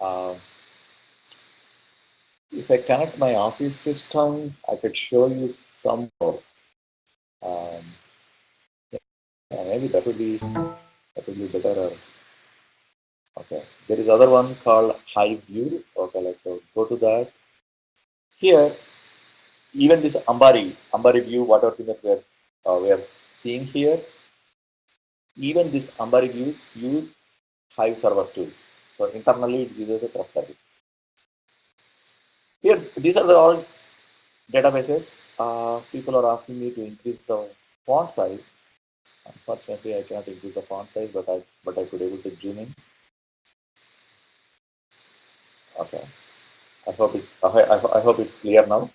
Uh, if I connect my office system, I could show you some more. Um, maybe that would be better. Okay, there is other one called High View. Okay, let's go to that. Here, even this Ambari view, whatever thing that we are seeing here, even this Ambari views use Hive server too. So internally it uses the trust service. Here, these are the all databases. People are asking me to increase the font size. Unfortunately, I cannot increase the font size, but I could able to zoom in. Okay, I hope it's clear now.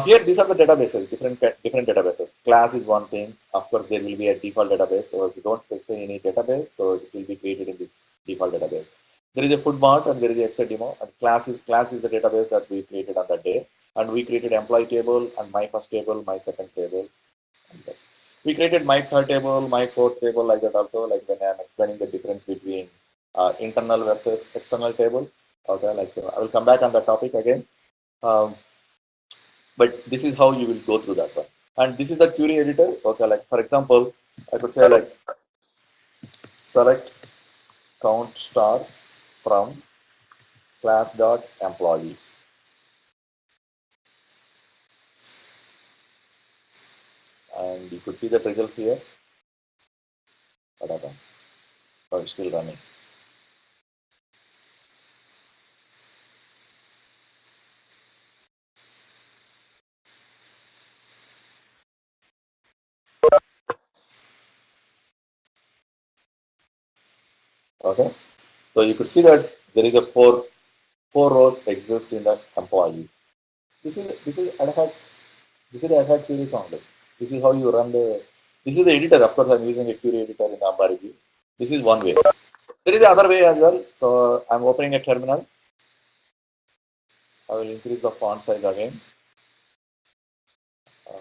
Here, these are the databases, different databases. Class is one thing. Of course, there will be a default database. So if you don't specify any database, so it will be created in this default database. There is a food mart and there is a demo. And class is the database that we created on that day. And we created employee table and my first table, my second table. And we created my third table, my fourth table, like that also. Like when I'm explaining the difference between internal versus external tables. Okay, like so. I will come back on the topic again. Um, but this is how you will go through that one. And this is the query editor. Okay, like for example, I could say like select count star from class dot employee, and you could see the results here. What happened? Oh, it's still running. Okay, so you could see that there is a four rows exist in the employee. This is ad hoc. This is the ad hoc queries only. This is how you run the. This is the editor. Of course, I'm using a query editor in Ambari. This is one way. There is another way as well. So I'm opening a terminal. I will increase the font size again. Uh,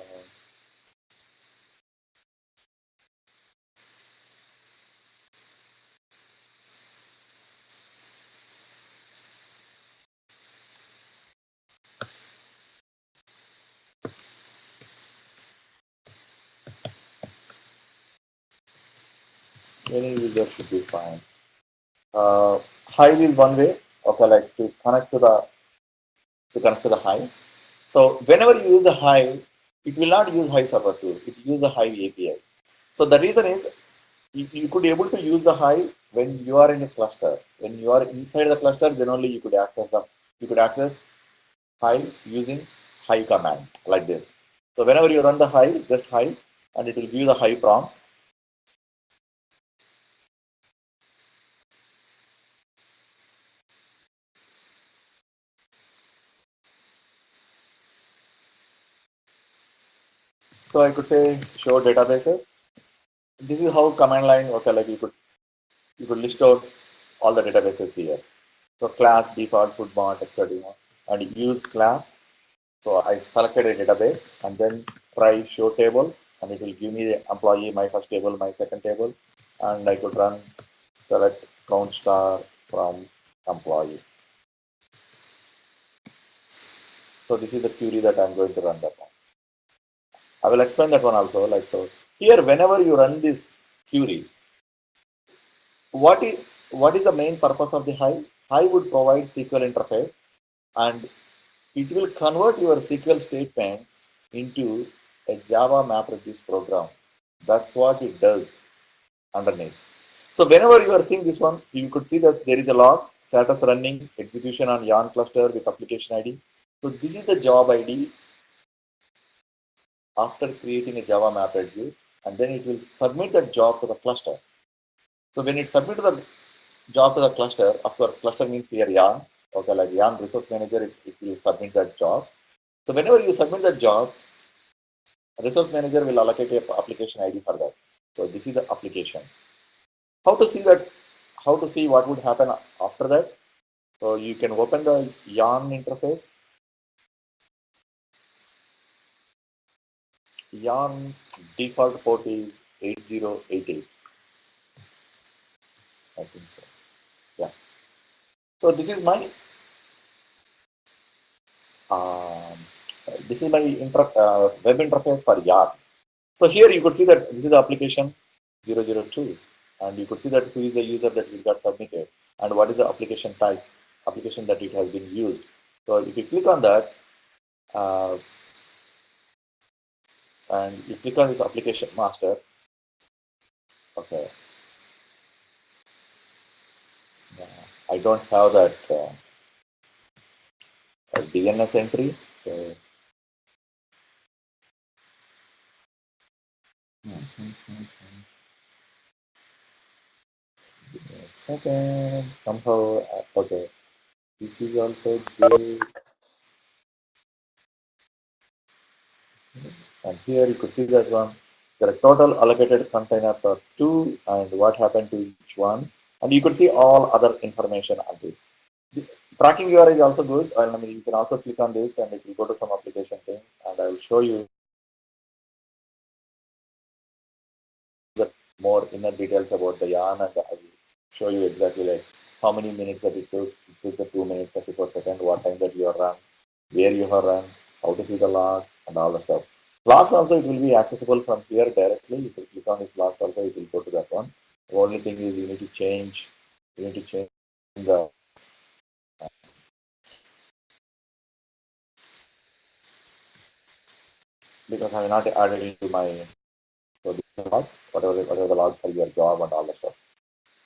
any user should be fine. Hive is one way. Okay, like to connect to the Hive. So whenever you use the Hive, it will not use Hive server tool. It use the Hive API. So the reason is you could able to use the Hive when you are in a cluster. When you are inside the cluster, then only you could access Hive using Hive command like this. So whenever you run the Hive, just Hive, and it will give you the Hive prompt. So I could say show databases. This is how command line. Okay, like you could list out all the databases here. So class, default, food mart, etc. And use class. So I selected a database and then try show tables, and it will give me the employee, my first table, my second table, and I could run select count star from employee. So this is the query that I'm going to run that one. I will explain that one also. Like so, here whenever you run this query, what is what is the main purpose of the Hive? Hive would provide SQL interface, and it will convert your SQL statements into a Java MapReduce program. That's what it does underneath. So whenever you are seeing this one, you could see that there is a log, status running, execution on yarn cluster with application ID. So this is the job ID after creating a Java MapReduce, and then it will submit that job to the cluster. So when it submits the job to the cluster, of course, cluster means here yarn. Okay, like yarn resource manager, it will submit that job. So whenever you submit that job, resource manager will allocate a application ID for that. So this is the application. How to see that? How to see what would happen after that? So you can open the yarn interface. Yarn default port is 8088. I think so. Yeah. So um, this is my web interface for YAR. So here you could see that this is the application 002, and you could see that who is the user that it got submitted and what is the application type, application that it has been used. So if you click on that uh, and you click on this application master, okay, I don't have that DNS entry. So, okay, somehow, okay, this is also good. And here you could see that one. There are total allocated containers are 2 and what happened to each one. And you could see all other information on this. The tracking URI is also good. And I mean, you can also click on this and it will go to some application thing. And I will show you the more inner details about the yarn and I will show you exactly like how many minutes that it took. It took the 2 minutes, 34 seconds, what time that you are run, where you have run, how to see the logs and all the stuff. Logs also it will be accessible from here directly. If you click on this logs also it will go to that one. The only thing is you need to change the because I have not added into my so this is log, whatever the log for your job and all the stuff.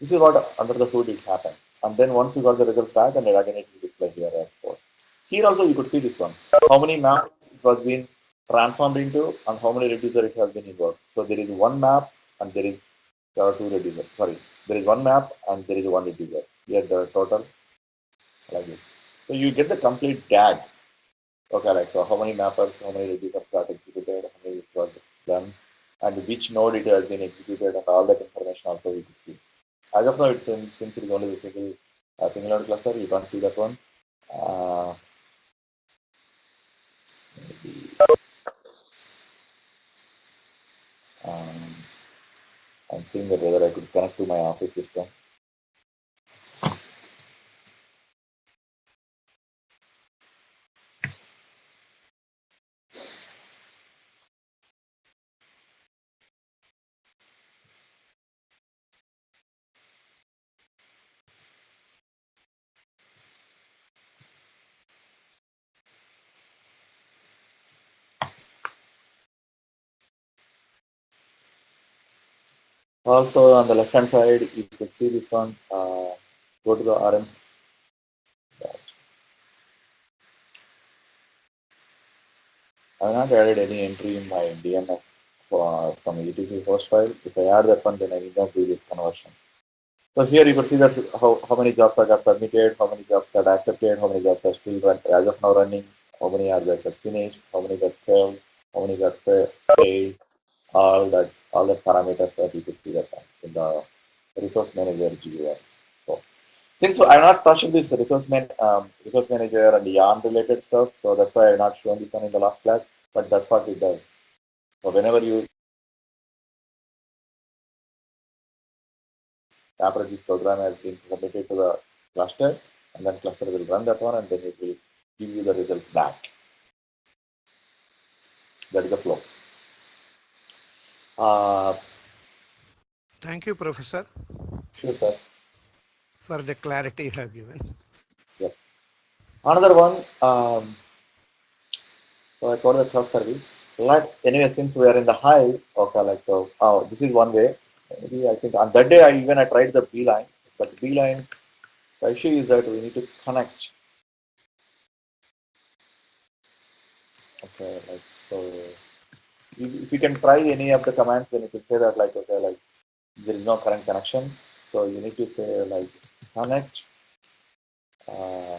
This is what under the hood it happened. And then once you got the results back, and again it will display here as well. Here also you could see this one. How many maps it was being transformed into and how many reducer it has been invoked. So there is one map and there are two reducers. Sorry, there is one map and there is one reducer. Here the total like this. So you get the complete DAG. Okay, like so how many mappers, how many reducers got executed, how many it was done, and which node it has been executed and all that information also you could see. As of now, since it is only the single node cluster, you can't see that one. Uh, maybe, um, I'm seeing that whether I could connect to my office system. Also, on the left hand side, you can see this one. Go to the RM. I have not added any entry in my DNS from ETC host file. If I add that one, then I need not do this conversion. So here you can see that how many jobs are got submitted, how many jobs got accepted, how many jobs are still as of now running, how many are that got finished, how many got failed, how many got paid, all the parameters that you could see that in the resource manager GUI. So since I have not touched this resource manager and yarn related stuff, so that's why I have not shown this one in the last class, but that's what it does. So whenever you after this program has been submitted to the cluster, and then cluster will run that one, and then it will give you the results back. That is the flow. Uh, Thank you, Professor, sure, sir. for the clarity you have given. Yep. Another one, so I call the cloud service. Let's anyway, since we are in the hive, okay, like so. Oh, this is one way. Maybe I think on that day I tried the beeline, but beeline the issue is that we need to connect. Okay, like so. If you can try any of the commands, then you can say that like okay, like there is no current connection. So you need to say like connect. Uh,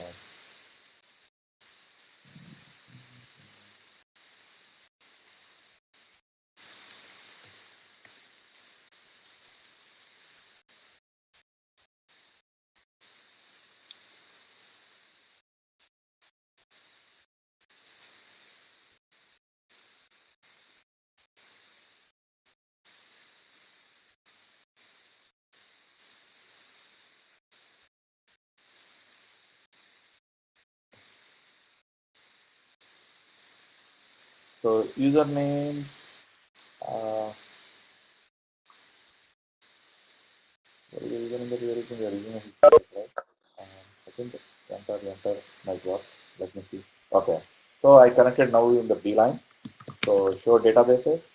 So username, uh, what is the username that you are using? You are using a history, right? I think enter might work. Let me see. Okay. So I connected now in the beeline. So show databases.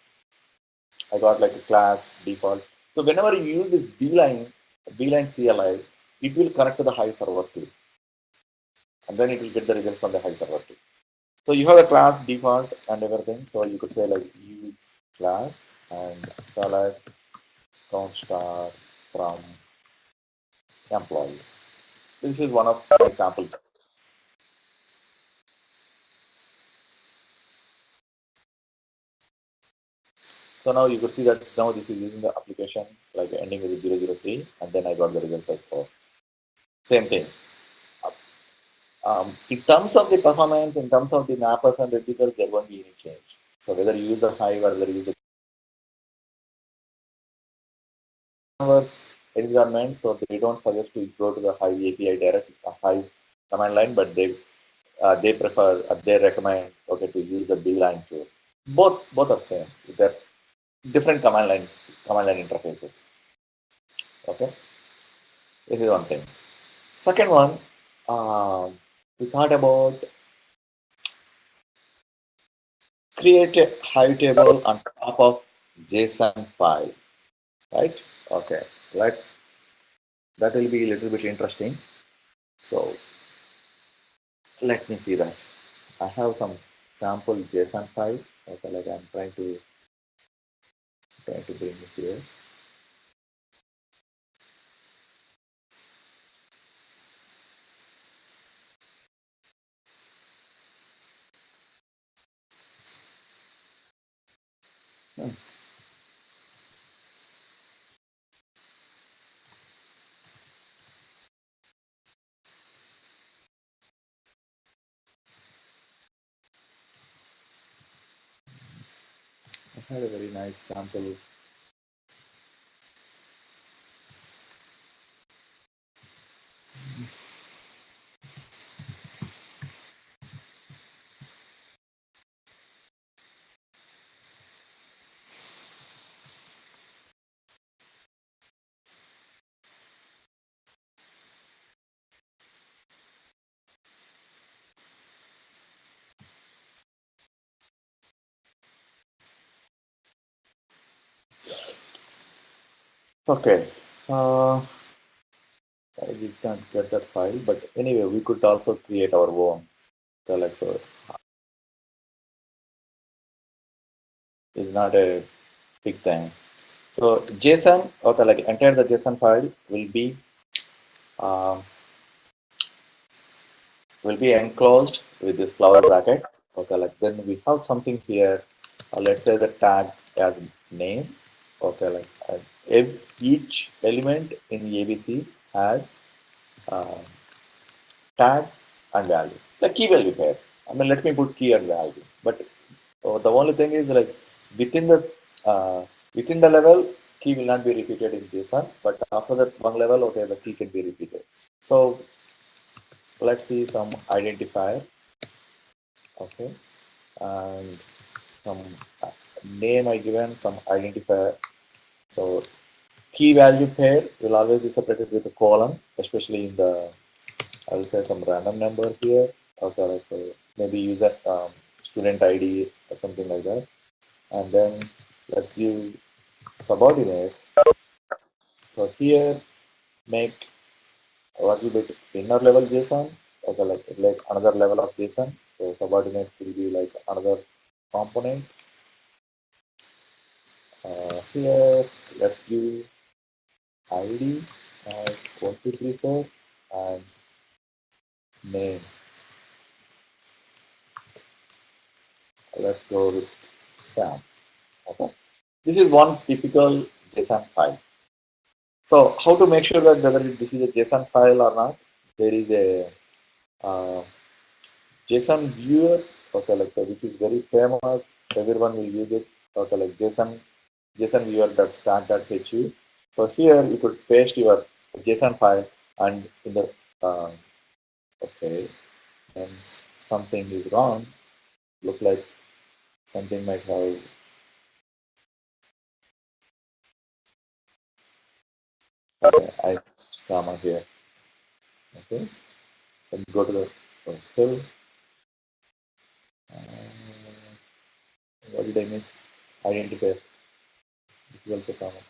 I got like a class default. So whenever you use this beeline CLI, it will connect to the Hive server too, and then it will get the results from the Hive server too. So you have a class default and everything. So you could say like use class and select count star from employee. This is one of my sample. So now you could see that now this is using the application like ending with 003, and then I got the results as 4. Same thing. In terms of the performance, in terms of the mappers and replicas, there won't be any change. So whether you use the Hive or whether you use the environment, so they don't suggest to go to the Hive API direct, Hive command line, but they prefer, they recommend okay to use the beeline tool. Both are same. They're different command line interfaces. Okay, this is one thing. Second one, we thought about create a Hive table on top of JSON file, right? Okay, let's that will be a little bit interesting. So let me see that. I have some sample JSON file. Okay, like I'm trying to bring it here. Hmm. I had a very nice sample. Okay. We can't get that file, but anyway, we could also create our own. So like so, it's not a big thing. So JSON, okay, like entire the JSON file um, will be enclosed with this flower bracket. Okay, like then we have something here. Let's say the tag as name. Okay, like each element in ABC has uh, tag and value. The key value pair. I mean, let me put key and value. But the only thing is like within the uh, within the level, key will not be repeated in JSON. But after that one level, okay, the key can be repeated. So let's see some identifier. Okay, and some name I given some identifier. So key value pair will always be separated with a colon, especially in the I will say some random number here. Okay, like maybe user student ID or something like that. And then let's give subordinates. So here make a little bit inner level JSON, okay, like another level of JSON. So subordinates will be like another component. Here let's give ID as 1234 and name. Let's go with Sam. Okay. This is one typical JSON file. So how to make sure that whether this is a JSON file or not? There is a uh, JSON viewer, okay, like which is very famous. Everyone will use it. Okay, like JSON viewer.stack.hu. So here you could paste your JSON file and in the okay, and something is wrong. Look like something might have. Okay, I missed comma here. Okay, let's go to the skill. What did I miss? Identifier. This is also common.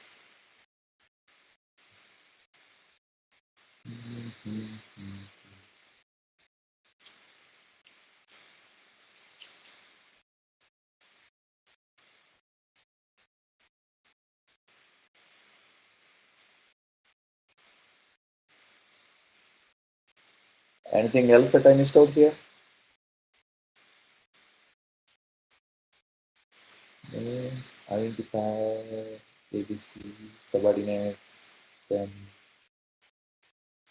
Anything else that I missed out here? Name, identifier, ABC, subordinates, then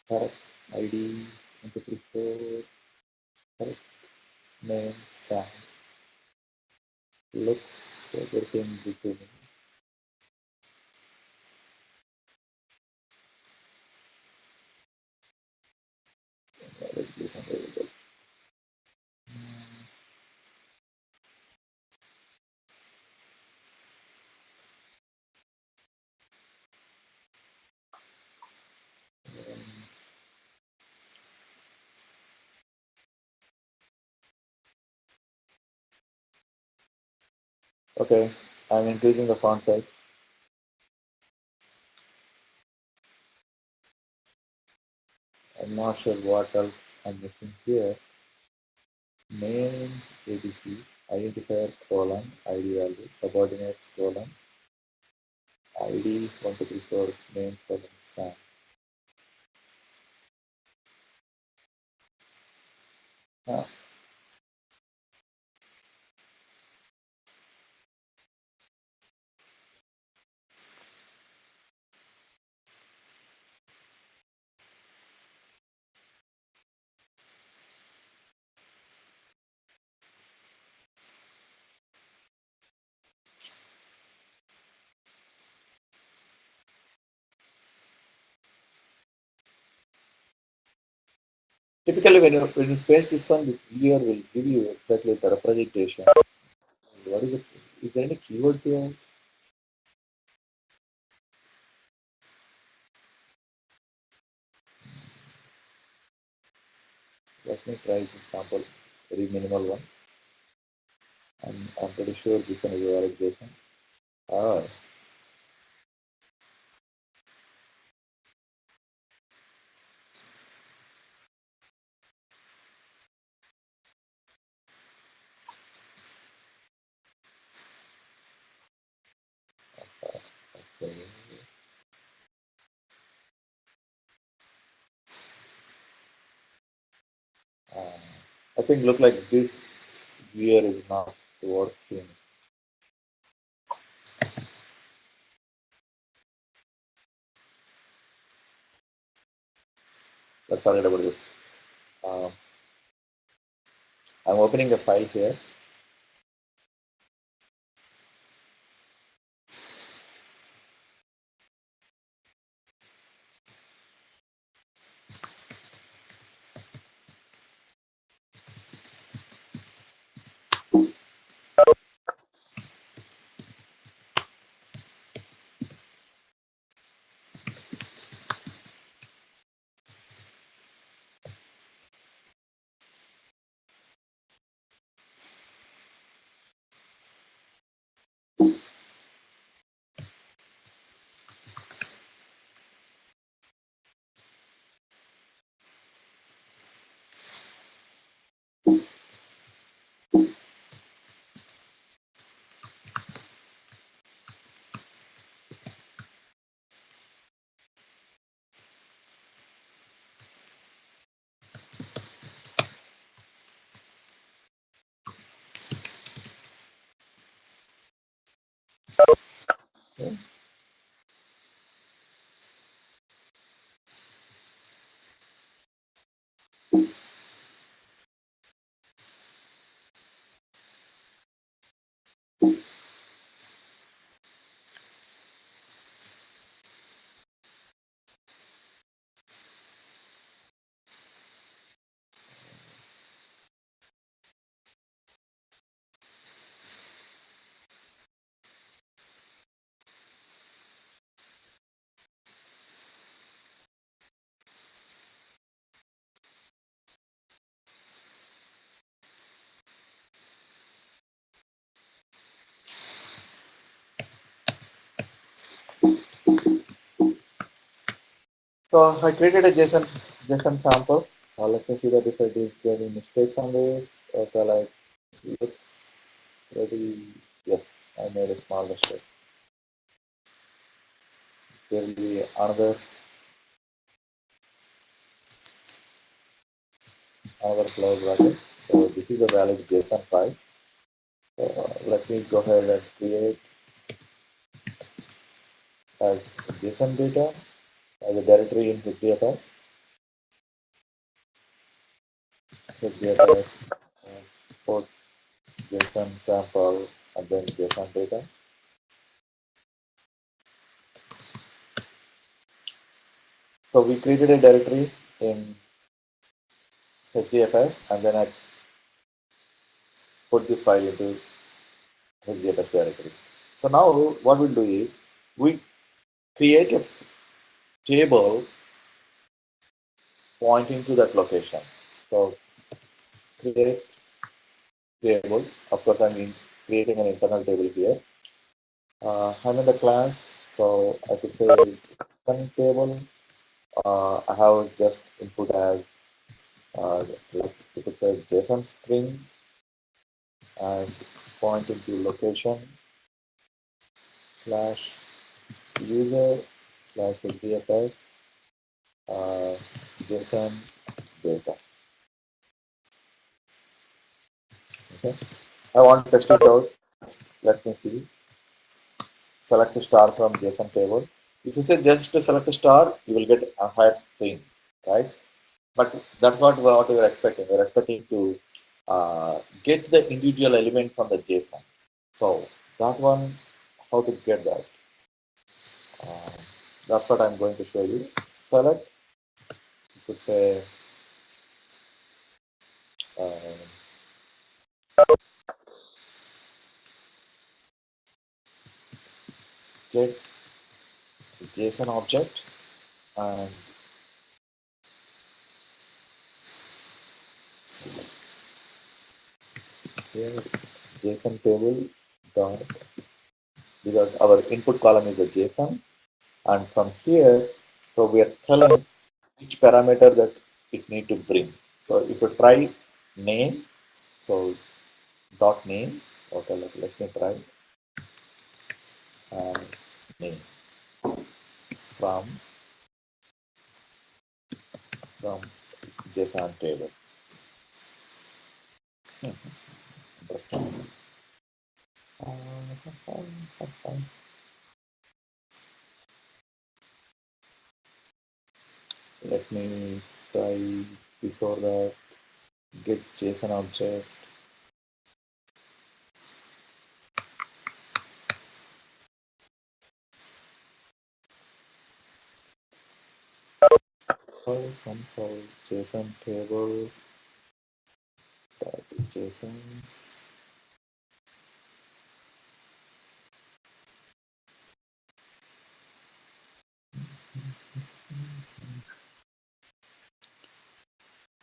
correct ID, 1, 2, 3, 4, correct name, sound, looks, everything between. Let's do some variable. Okay, I'm increasing the font size. I'm not sure what else I'm missing here. Name ABC, identifier colon, ID value, subordinates colon, ID 1, 2, 3, 4, name colon, sound. Ah, typically, when you paste this one, this viewer will give you exactly the representation. What is it? Is there any keyword here? Let me try this sample, very minimal one. I'm pretty sure this one is a valid JSON. Ah, okay. Uh, I think look like this viewer is not working. Let's forget about this. Um, I'm opening a file here. So I created a JSON sample. Let me see that if I did any mistakes on this. Okay, like looks pretty. Yes, I made a small mistake. There will be another close bracket. So this is a valid JSON file. Let me go ahead and create as JSON data as a directory in HDFS. HDFS port JSON sample and then JSON data. So we created a directory in HDFS and then I put this file into HDFS directory. So now what we'll do is we create a table pointing to that location. So create table. Of course, I'm creating an internal table here. I'm in the class, so I could say JSON table. I have just input as like you could say JSON string and pointing to location slash user slash HDFS uh, JSON data. Okay. I want to test it out. Let me see. Select a star from JSON table. If you say just to select a star, you will get a higher string, right? But that's not what we are expecting. We're expecting to get the individual element from the JSON. So that one, how to get that? Uh, that's what I'm going to show you. Select, you could say, uh, get JSON object and here JSON table dot because our input column is a JSON and from here, so we are telling which parameter that it need to bring. So if you try name, so dot name, okay, let me try name from from JSON table. Interesting. Let me try before that get JSON object. Sample JSON table dot JSON.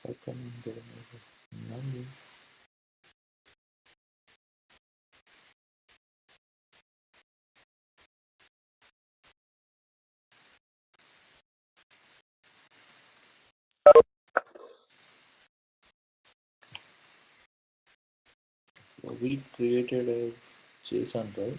I can get it. We created a JSON, right?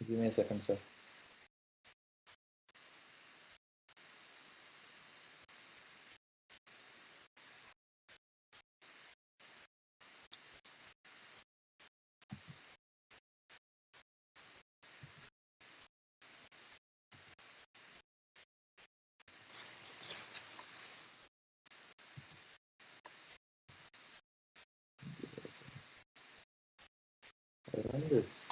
Give me a second, sir. I run this.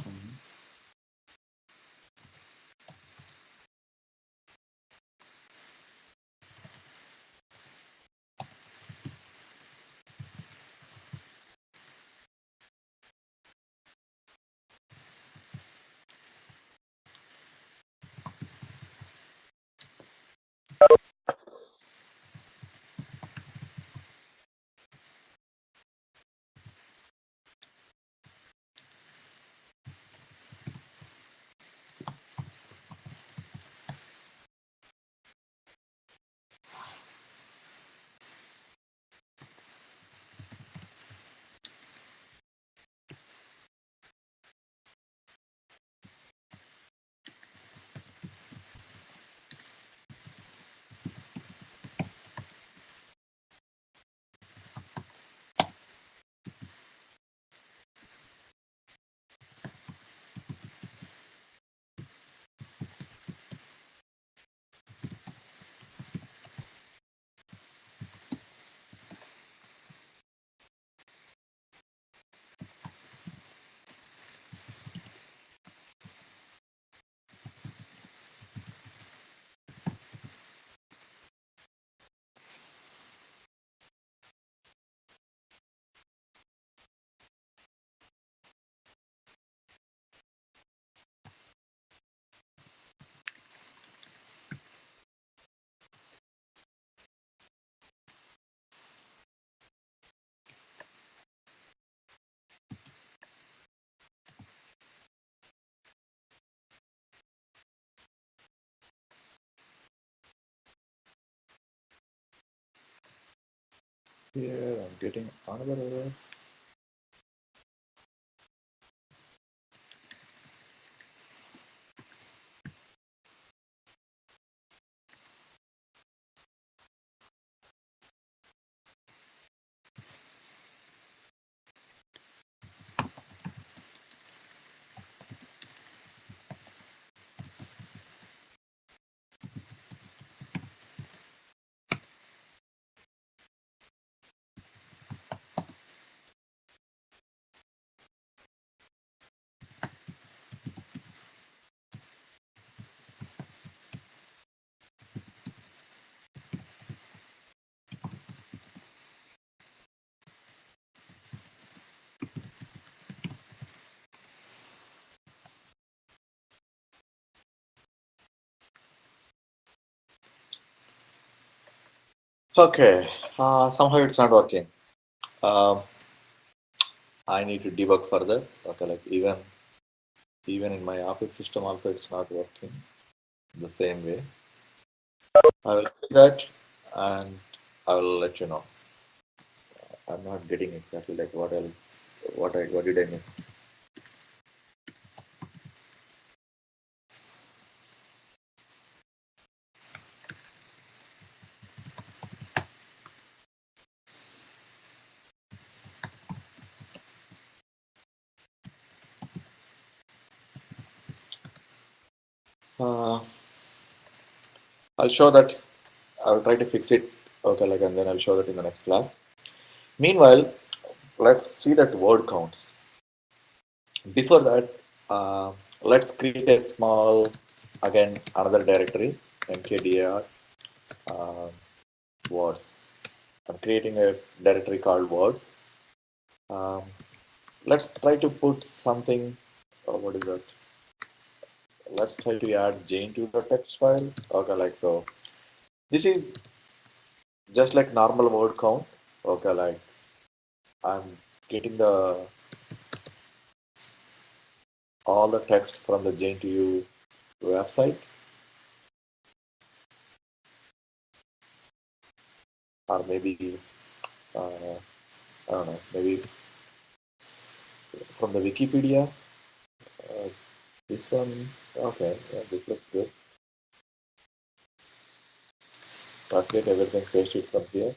Here I'm getting another error. Okay, somehow it's not working. Um, I need to debug further. Okay, like even in my office system also it's not working the same way. I will do that and I will let you know. I'm not getting exactly like what else, what did I miss? Uh, I'll show that. I'll try to fix it. Okay, like and then I'll show that in the next class. Meanwhile, let's see that word counts. Before that, let's create a small, again, another directory, mkdir uh, words. I'm creating a directory called words. Um, let's try to put something, what is that? Let's try to add Jane to the text file. Okay, like so. This is just like normal word count. Okay, like I'm getting the all the text from the Jane to you website, or maybe I don't know, maybe from the Wikipedia. This one, okay, yeah, this looks good. Translate everything, paste it from here.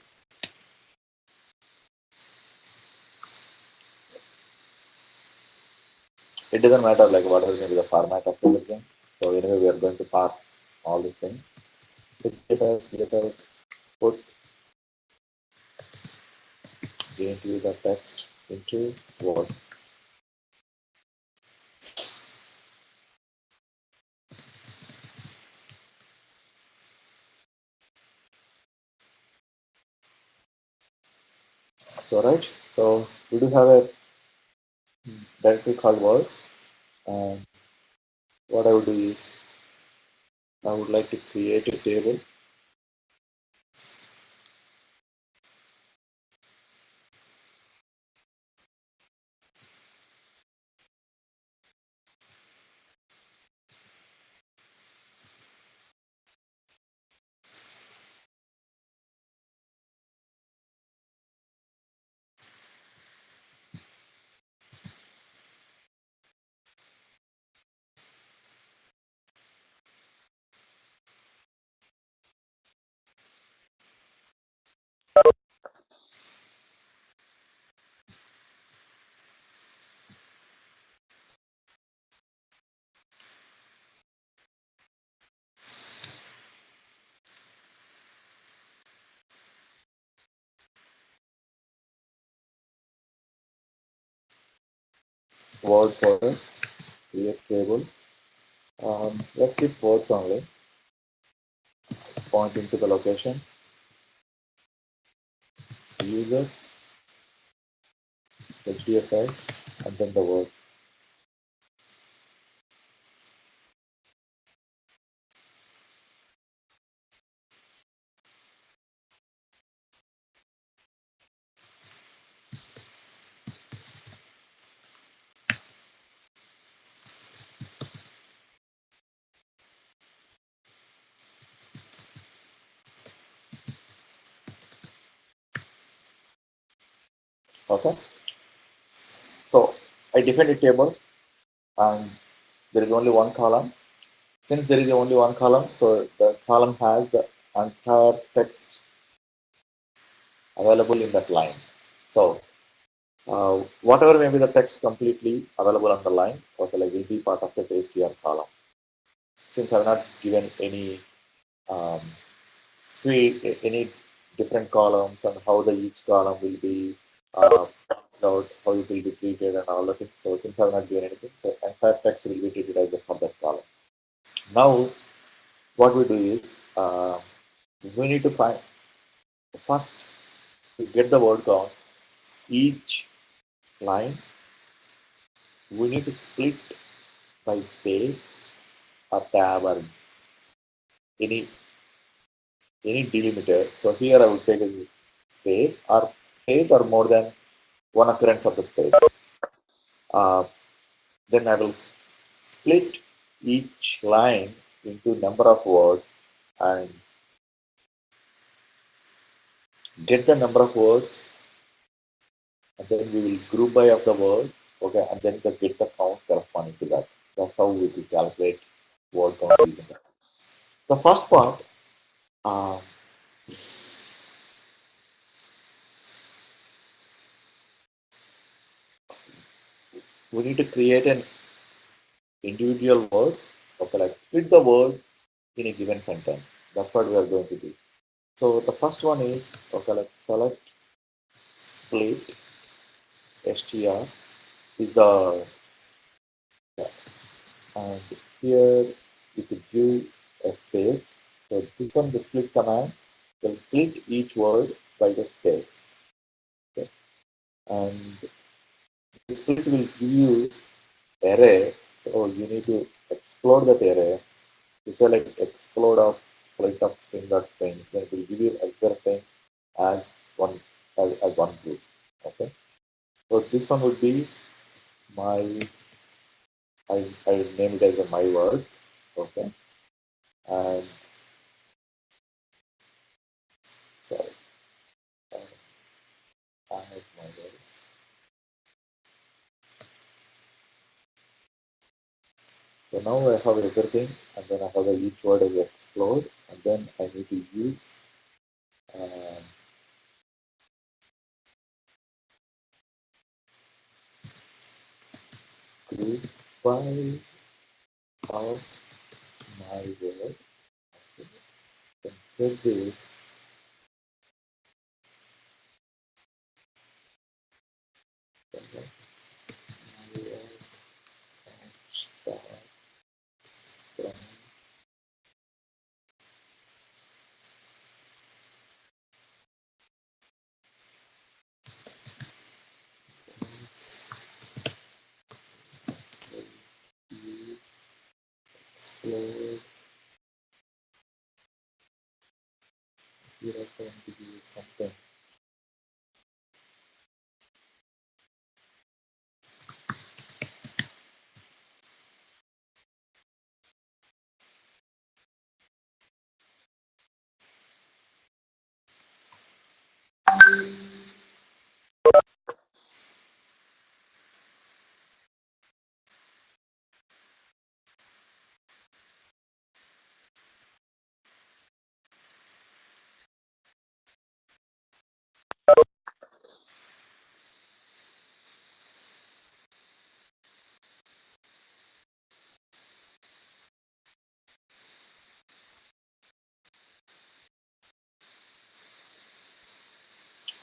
It doesn't matter like what is going to be the format of everything. So anyway, we are going to pass all these things. Let us put into the text into words. So right, so we do have a directory called words, and what I would do is I would like to create a table. Word folder, create table. Let's keep words only. Point into the location, user, HDFS, and then the word. Okay. So I define a table, and there is only one column. Since there is only one column, so the column has the entire text available in that line. So whatever may be the text completely available on the line, okay, like will be part of the HTML column. Since I have not given any um, any different columns and how the each column will be parsed out, how it will be treated and all the things. So since I have not given anything, the entire text will be treated as a from that column. Now what we do is we need to find first to get the word count. Each line we need to split by space or tab or any any delimiter. So here I would take a space or more than one occurrence of the space. Uh, then I will split each line into number of words and get the number of words, and then we will group by of the word, okay, and then get the count corresponding to that. That's how we will calculate word count using that. The first part, um, we need to create an individual words, okay, like split the word in a given sentence. That's what we are going to do. So the first one is, okay, let's select split str is the, and here you could give a space. So this one, the split command will split each word by the space. Okay. And the split will give you array. So you need to explode that array. You say like explode of split of string dot string. Then it will give you everything as one as one group. Okay. So this one would be my, I name it as a my words. Okay. And sorry, I have my words. So now I have everything, and then I have each word is explode, and then I need to use um, group by of my word. Then here this my word start from use explode. Here also I need to use something.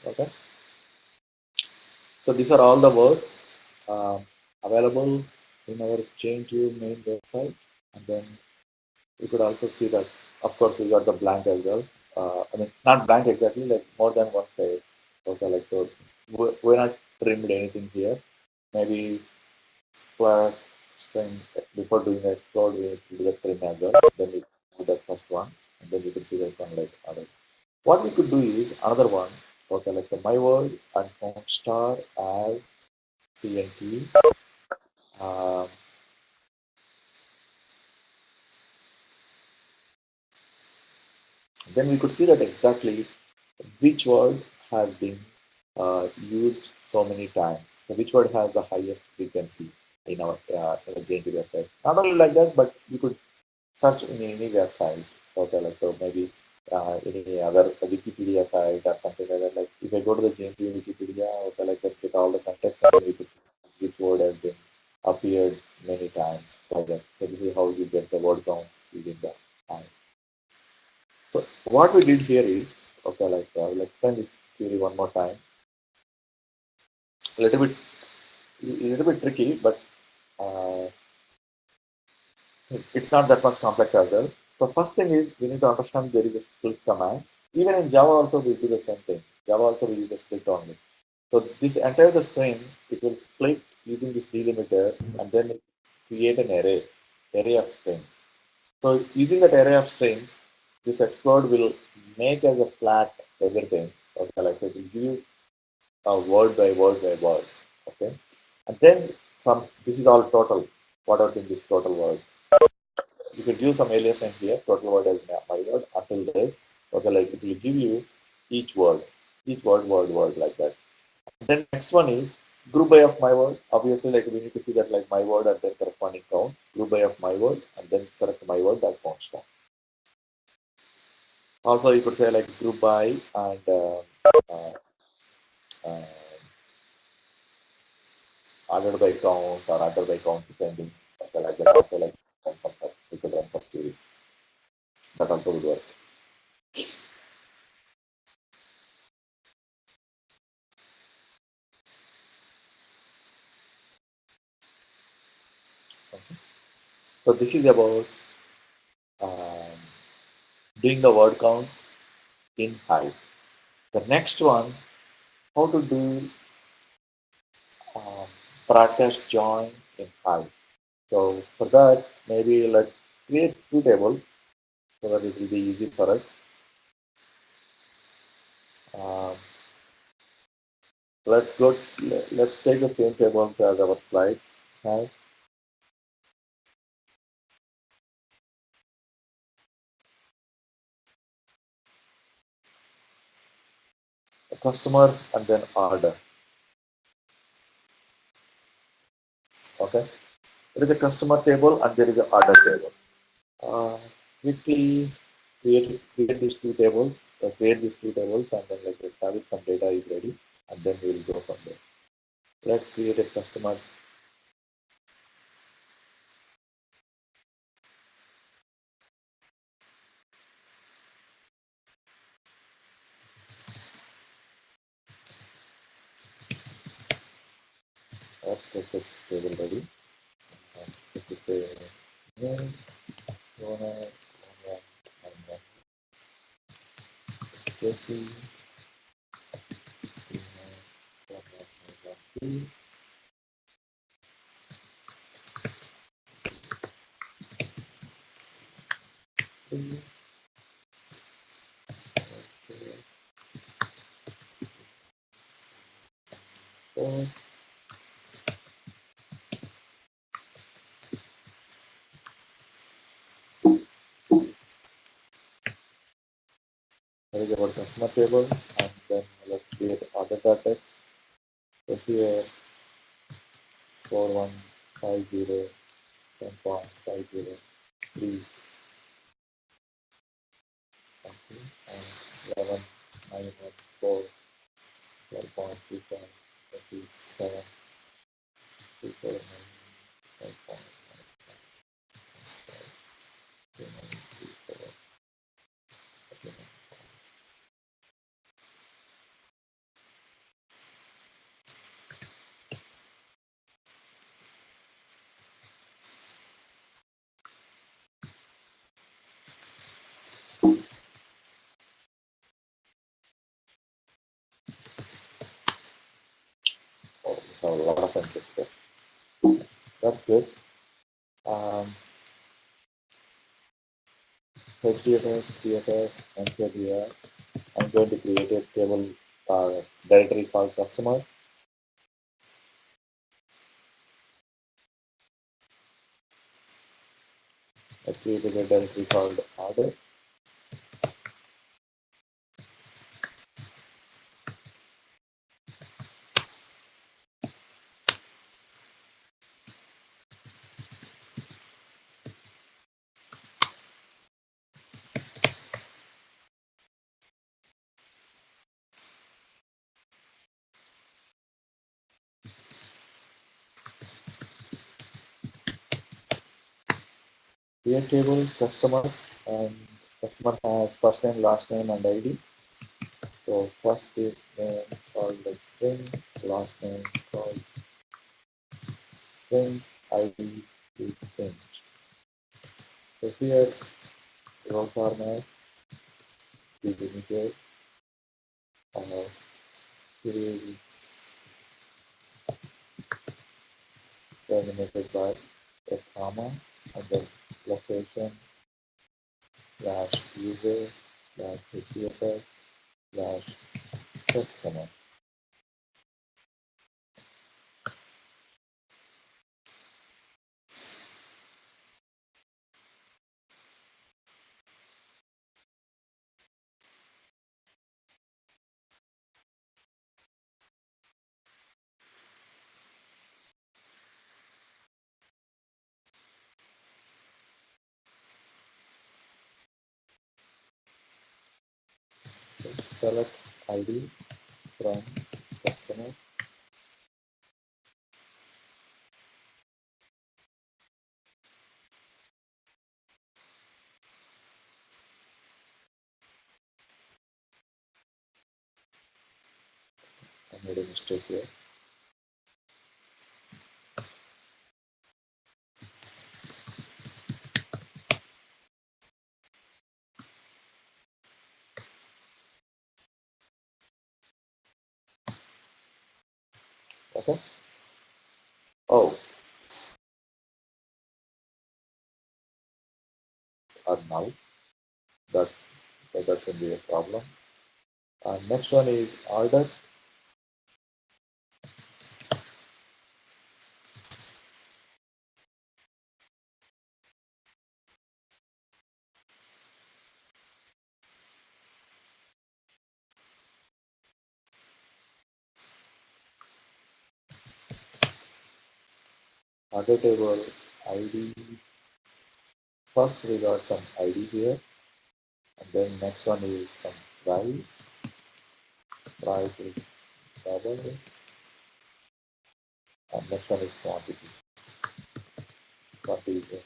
Okay. So these are all the words um, available in our chain2 main website, and then you could also see that, of course, we got the blank as well. I mean, not blank exactly, like more than one space. Okay, like so, we're not trimmed anything here. Maybe square string before doing the explode, we need to do the trim as well. Then we do the first one, and then you can see that one like other. What we could do is another one. Okay, like so my word and home star as CNT. Um, then we could see that exactly which word has been used so many times. So which word has the highest frequency in a JNT website. Not only like that, but you could search in any website. Okay, like so maybe any other Wikipedia site or something like that. Like if I go to the JNT Wikipedia, okay, like that, get all the context, and then you could see which word has been appeared many times. Like that. So this is how you get the word counts using the time. So what we did here is, okay, like I will explain this theory one more time. A little bit tricky, but uh, it's not that much complex as well. So first thing is we need to understand there is a split command. Even in Java also we do the same thing. Java also we use the split only. So this entire the string it will split using this delimiter and then create an array of strings. So using that array of strings, this explode will make as a flat everything. Okay, like it will give you word by word by word. Okay, and then from this is all total. Whatever in this total word, you can give some alias name here. Total word as my word until this. Okay, like it will give you each word like that. And then next one is group by of my word. Obviously, like we need to see that like my word and then corresponding count. Group by of my word and then select my word that constant. Also, you could say like group by and uh, uh, ordered by count or ordered by count descending. Okay, like that also like run some we could run some queries. That also would work. Okay. So this is about um, doing the word count in Hive. The next one, how to do um, broadcast join in Hive. So for that, maybe let's create two tables so that it will be easy for us. Um, let's go. Let's take the same tables as our slides has. A customer and then order. Okay. There is a customer table and there is an order table. Uh, Quickly create these two tables, and then like establish some data is ready, and then we will go from there. Let's create a customer. Let's get this table ready. If it's a name, owner, and Jesse, four. There is our customer table, and then let's create other data text. So here 4150 10.50 please something and 11914 12.27 27 Oh, we have a lot of interest there. That's good. Um, HDFS, TFS, and here I'm going to create a table directory called customer. I created a directory called order. Create table customer, and customer has first name, last name, and ID. So first name called like string, last name called string, ID is string. So here row format is limited. Here is terminated by a comma, and then location slash user slash HCFS slash customer. So select ID from customer, I made a mistake here. Okay. Oh, now that that should be a problem. Next one is order. Order table ID. First we got some ID here, and then next one is some price. Price is double, and next one is quantity. Quantity is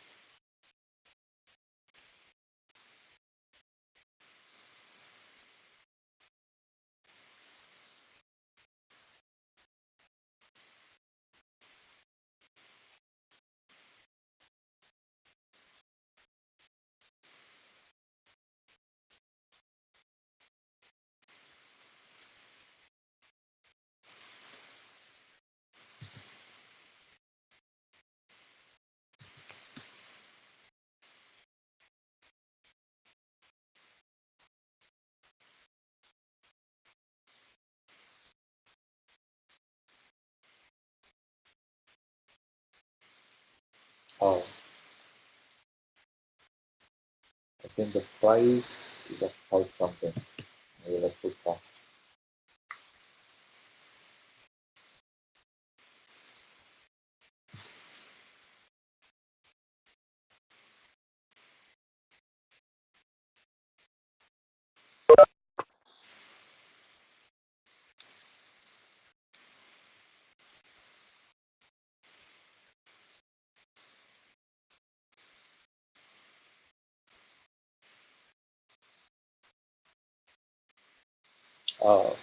oh, I think the price is a type something. Maybe let's put cost. Uh,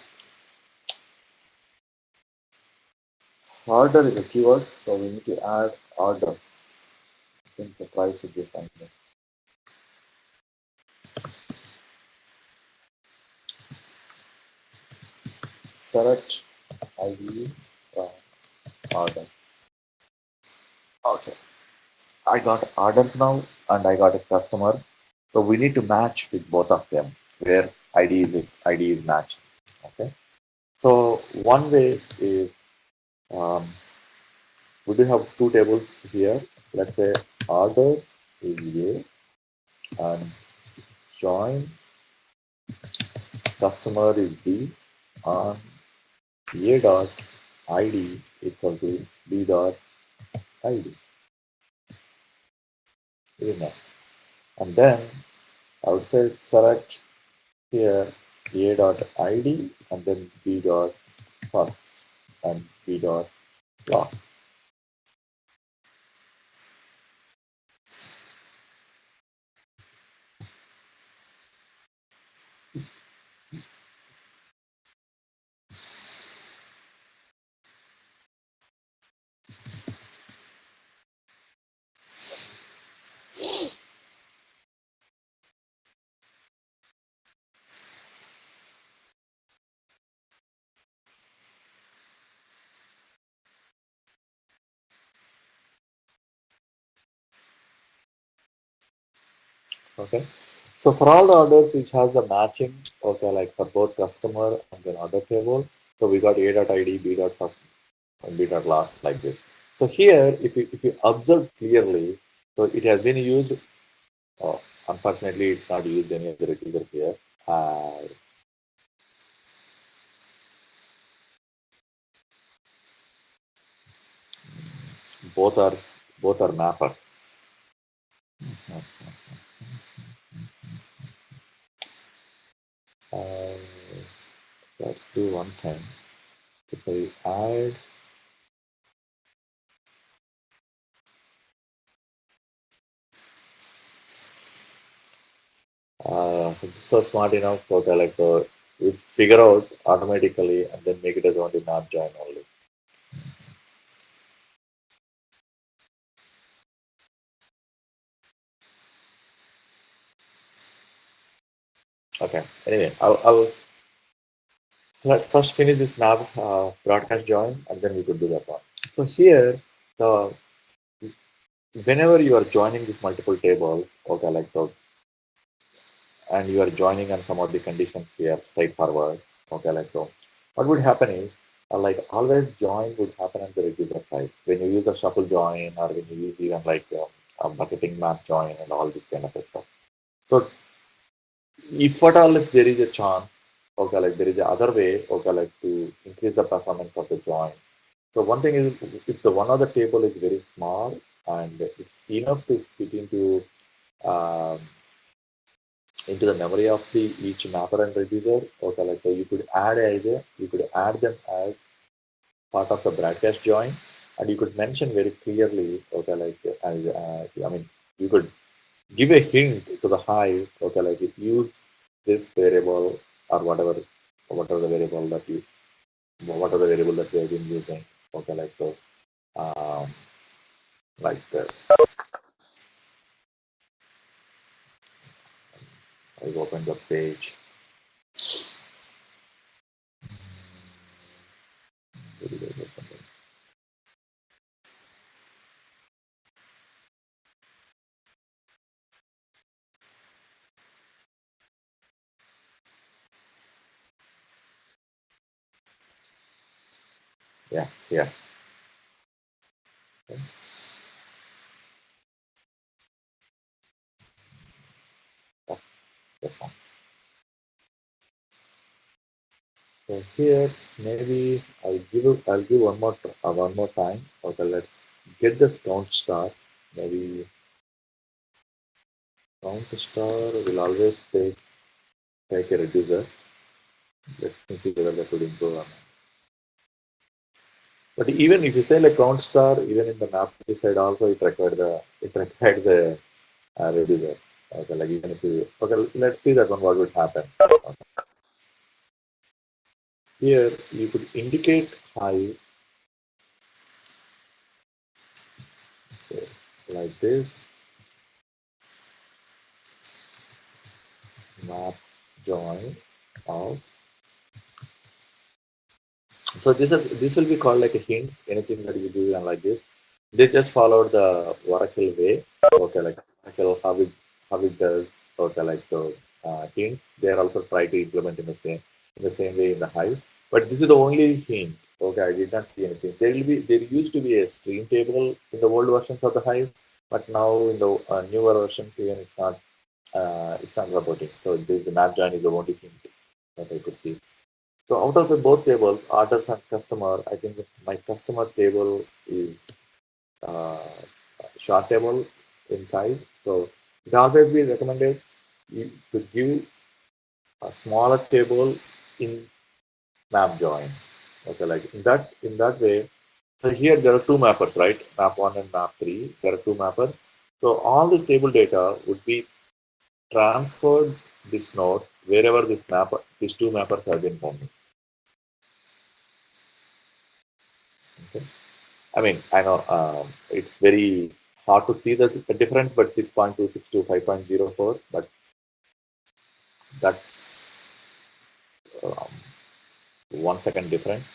Order is a keyword, so we need to add orders. I think the price should be fine. Select ID from order. Okay, I got orders now, and I got a customer. So we need to match with both of them, where ID is matched. Okay. So one way is um, we do have two tables here. Let's say orders is A and join customer is B and A dot ID equal to B dot ID. And then I would say select here A dot ID and then B dot first and B dot last. Okay. So for all the orders which has the matching, okay, like for both customer and then order table, so we got A dot ID, B dot first, and B dot last like this. So here, if you observe clearly, so it has been used. Oh, unfortunately, it's not used any of the retriever here. Uh, both are both are mappers. Uh, let's do one thing. If I add, it's so smart enough, okay, like so, it's figure out automatically and then make it as only map join only. Okay. Anyway, I'll let's first finish this nav broadcast join and then we could do that one. So here, the whenever you are joining these multiple tables, okay, like so, and you are joining on some of the conditions here straightforward, okay, like so, what would happen is like always join would happen on the reducer side when you use the shuffle join or when you use even like a bucketing map join and all this kind of stuff. So if at all if there is a chance, okay, like there is a other way, okay, like to increase the performance of the joins. So one thing is if the one of the table is very small, and it's enough to fit um, into the memory of the each mapper and reducer. Okay, like so you could add as a, you could add them as part of the broadcast join, and you could mention very clearly. Okay, like as I mean, you could give a hint to the hive. Okay, like use this variable or whatever the variable that you whatever the variable that we have been using. Okay, like so, um, like this. I open the page. Yeah, yeah. Okay, oh, this one. So here maybe I'll give one more time. Okay, let's get this count star. Maybe count star will always take a reducer. Let me see whether that would improve or not. But even if you say like count star, even in the map side also it requires a reducer. Okay, like even if you okay, let's see that one what would happen. Okay. Here you could indicate high okay, like this map join of. So this will be called like a hints. Anything that you do and like this, they just followed the Oracle way. Okay, like Oracle how it does. Okay, like so hints. They are also try to implement in the same way in the Hive. But this is the only hint. Okay, I did not see anything. There used to be a stream table in the old versions of the Hive, but now in the newer versions even it's not reporting. So the map join is the only hint that I could see. So out of the both tables, orders and customer, I think my customer table is uh, short table inside. So it always be recommended to give a smaller table in map join. Okay, like in that way. So here there are two mappers, right? Map one and map three. There are two mappers. So all this table data would be transferred this nodes wherever these two mappers have been pointing. Okay. I mean, I know it's very hard to see the difference, but 6.26 to 5.04, but that's 1 second difference.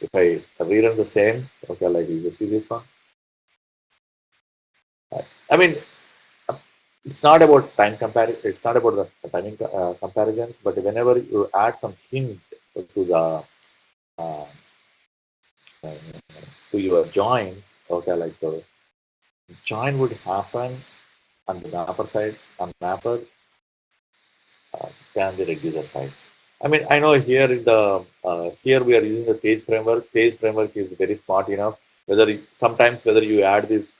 If I rerun the same, okay, like you see this one. I mean, uh, it's not about time comparison. It's not about the timing comparisons, but whenever you add some hint to the uh, uh, to your joins, okay, like so, join would happen on the mapper side, on mapper than the reducer side. I mean, I know here in the here we are using the page framework. Page framework is very smart enough. Sometimes whether you add this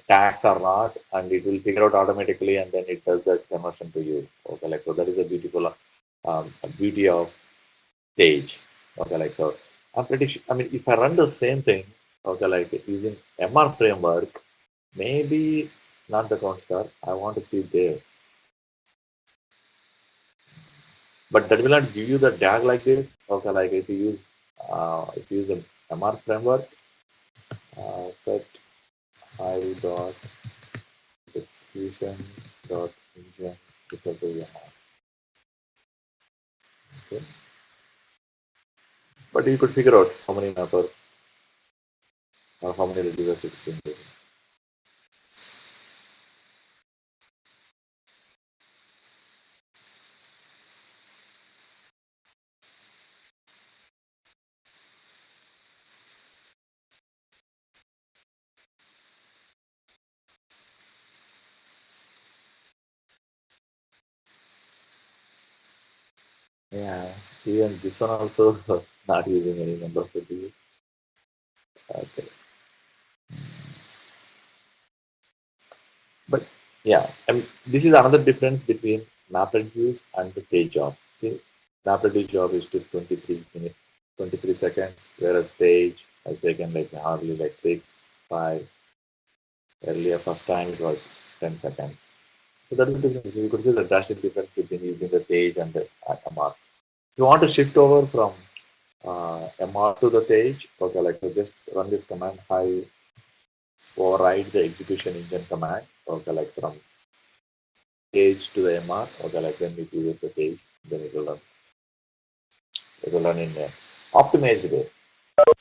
tags or not, and it will figure out automatically, and then it does that conversion to you. Okay, like so that is a beautiful beauty of page. Okay, like so I'm pretty sure. I mean, if I run the same thing, okay, like using MR framework, maybe not the constant. I want to see this. But that will not give you the DAG like this. Okay, like if you use the MR framework, set I dot execution dot engine equal to MR. Okay, but you could figure out how many mappers or how many reducers it's been using. Yeah, even this one also not using any number of reducers. Okay. Yeah, and this is another difference between MapReduce and the page job. See, MapReduce job is to 23 minutes, 23 seconds, whereas page has taken like hardly like 6, 5. Earlier, first time it was 10 seconds. So that is the difference. You could see the drastic difference between using the page and the MR. If you want to shift over from MR to the page, okay, like so just run this command, hi, override the execution engine command, okay, like from page to the MR, okay, like then if you use the page, then it will run in a optimized way.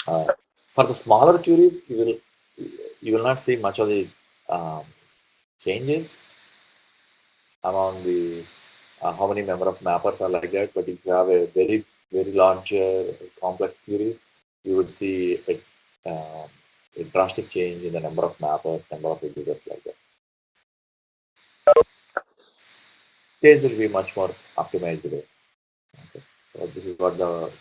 Uh, for the smaller queries, you will not see much of the um, changes among the how many number of mappers are like that. But if you have a very large complex queries, you would see a drastic change in the number of mappers, number of users like that. Case will be much more optimized way. Okay. So this is what the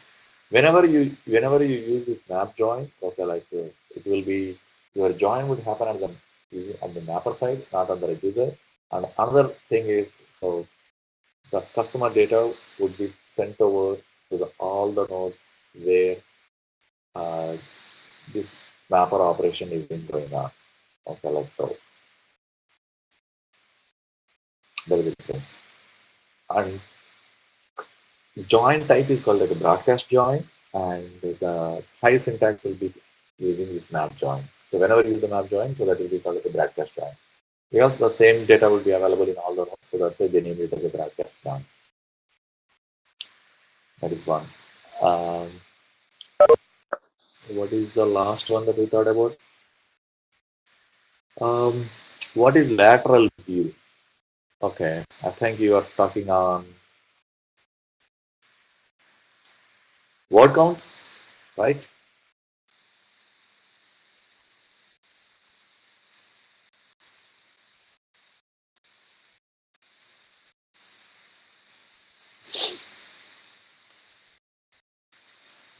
whenever you use this map join, okay, like it will be your join would happen on the mapper side, not on the reducer. And another thing is so the customer data would be sent over to all the nodes where uh, this mapper operation is been going on. Okay, like so there is a difference. And join type is called like a broadcast join, and the high syntax will be using this map join. So whenever you use the map join, so that will be called like a broadcast join. Because the same data will be available in all the nodes, so that's why they name it as a broadcast join. That is one. Um, what is the last one that we thought about? Um, what is lateral view? Okay, I think you are talking on word counts, right?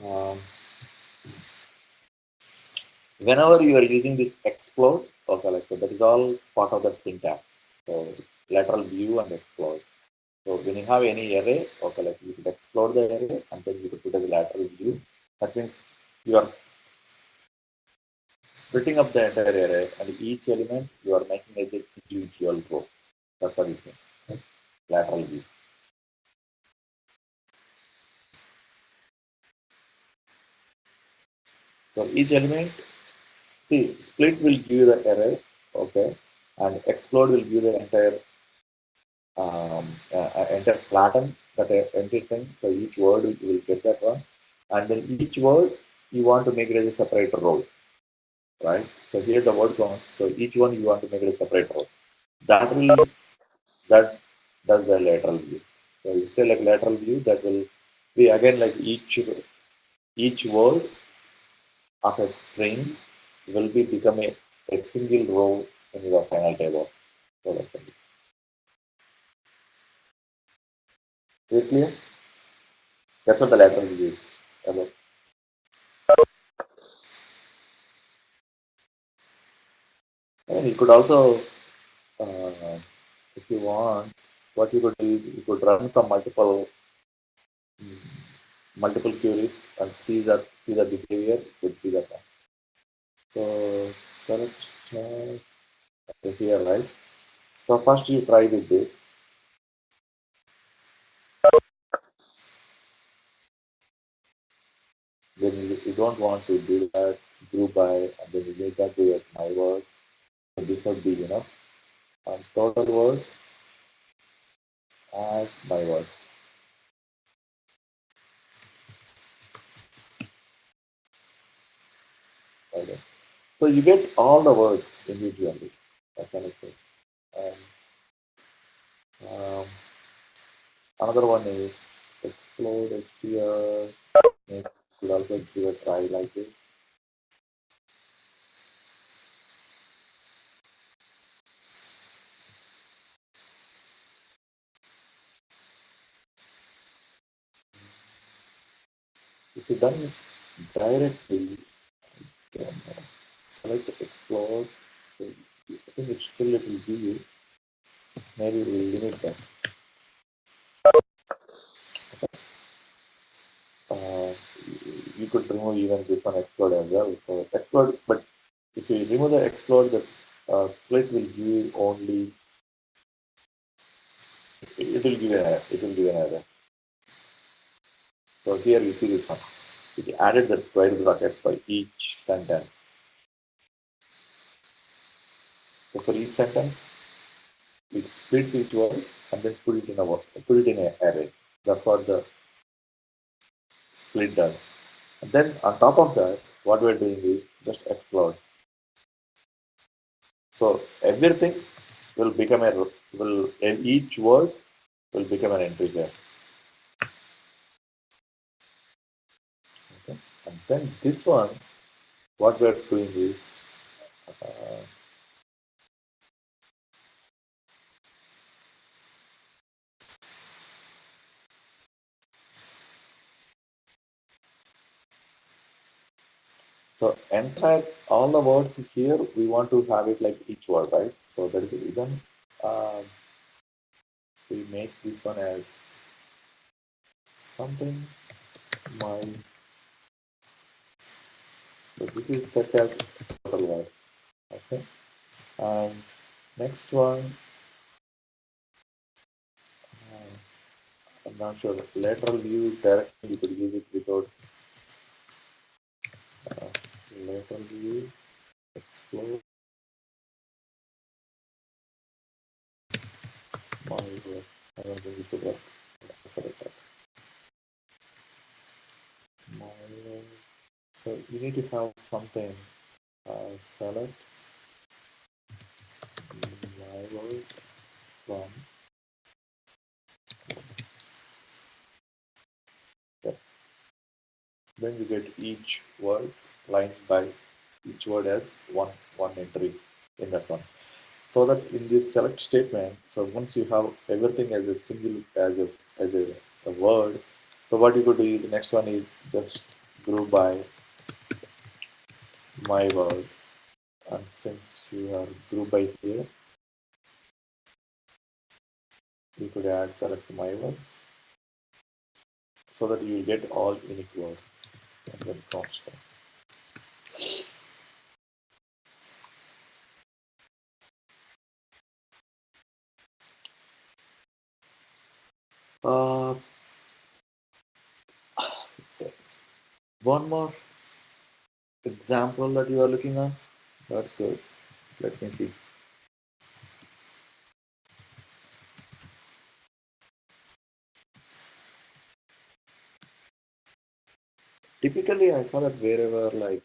Um, whenever you are using this explode, okay, like so that is all part of that syntax. So lateral view and explode. So when you have any array, okay, like you could explode the array and then you could put as a lateral view. That means you are splitting up the entire array and each element you are making as an individual row. That's what it means. Right? Lateral view. So each element, see, split will give you the array, okay, and explode will give the entire flatten that entire thing. So each word you will get that one, and then each word you want to make it as a separate row, right? So here the word counts. So each one you want to make it a separate row. That does the lateral view. So you say like lateral view that will be again like each word of a string will be become a single row in your final table. So that's it. Is it clear? That's what the lateral view is about. And you could also, uh, if you want, what you could do is you could run some multiple queries and see the behavior. You could see that. So select here, right? So first you try with this. Then you don't want to do that group by, and then you make that do it my word. So this would be enough. And total words as my word. Okay. So you get all the words individually. That kind of thing. And another one is explode HDR. Maybe could also give a try like this. If you done it directly, then select explode. So I think it's still it will give you. maybe we'll limit that. Uh, you could remove even this one explode as well. So explode, but if you remove the explode, the split will give only, it will give an error. It will give an error. So here you see this one. It added the square brackets for each sentence. So for each sentence, it splits each word and then put it in an array. That's what the split does. And then on top of that, what we're doing is just explode. So everything will become a will each word will become an entry here. Okay. And then this one, what we're doing is uh, so entire all the words here we want to have it like each word, right? So that is the reason uh, we make this one as something my. So this is set as total words. Okay. And next one, I'm not sure. Lateral view directly you could use it without uh, lateral view explore my. I don't think we should have sorry, my. So you need to have something. Select my word from. Yeah. Then you get each word line by each word as one entry in that one. So that in this select statement, so once you have everything as a single as a word, so what you could do is next one is just group by my word, and since you are group by here, you could add select my word so that you will get all unique words and then constant. Uh, one more example that you are looking at. That's good. Let me see. Typically, I saw that wherever like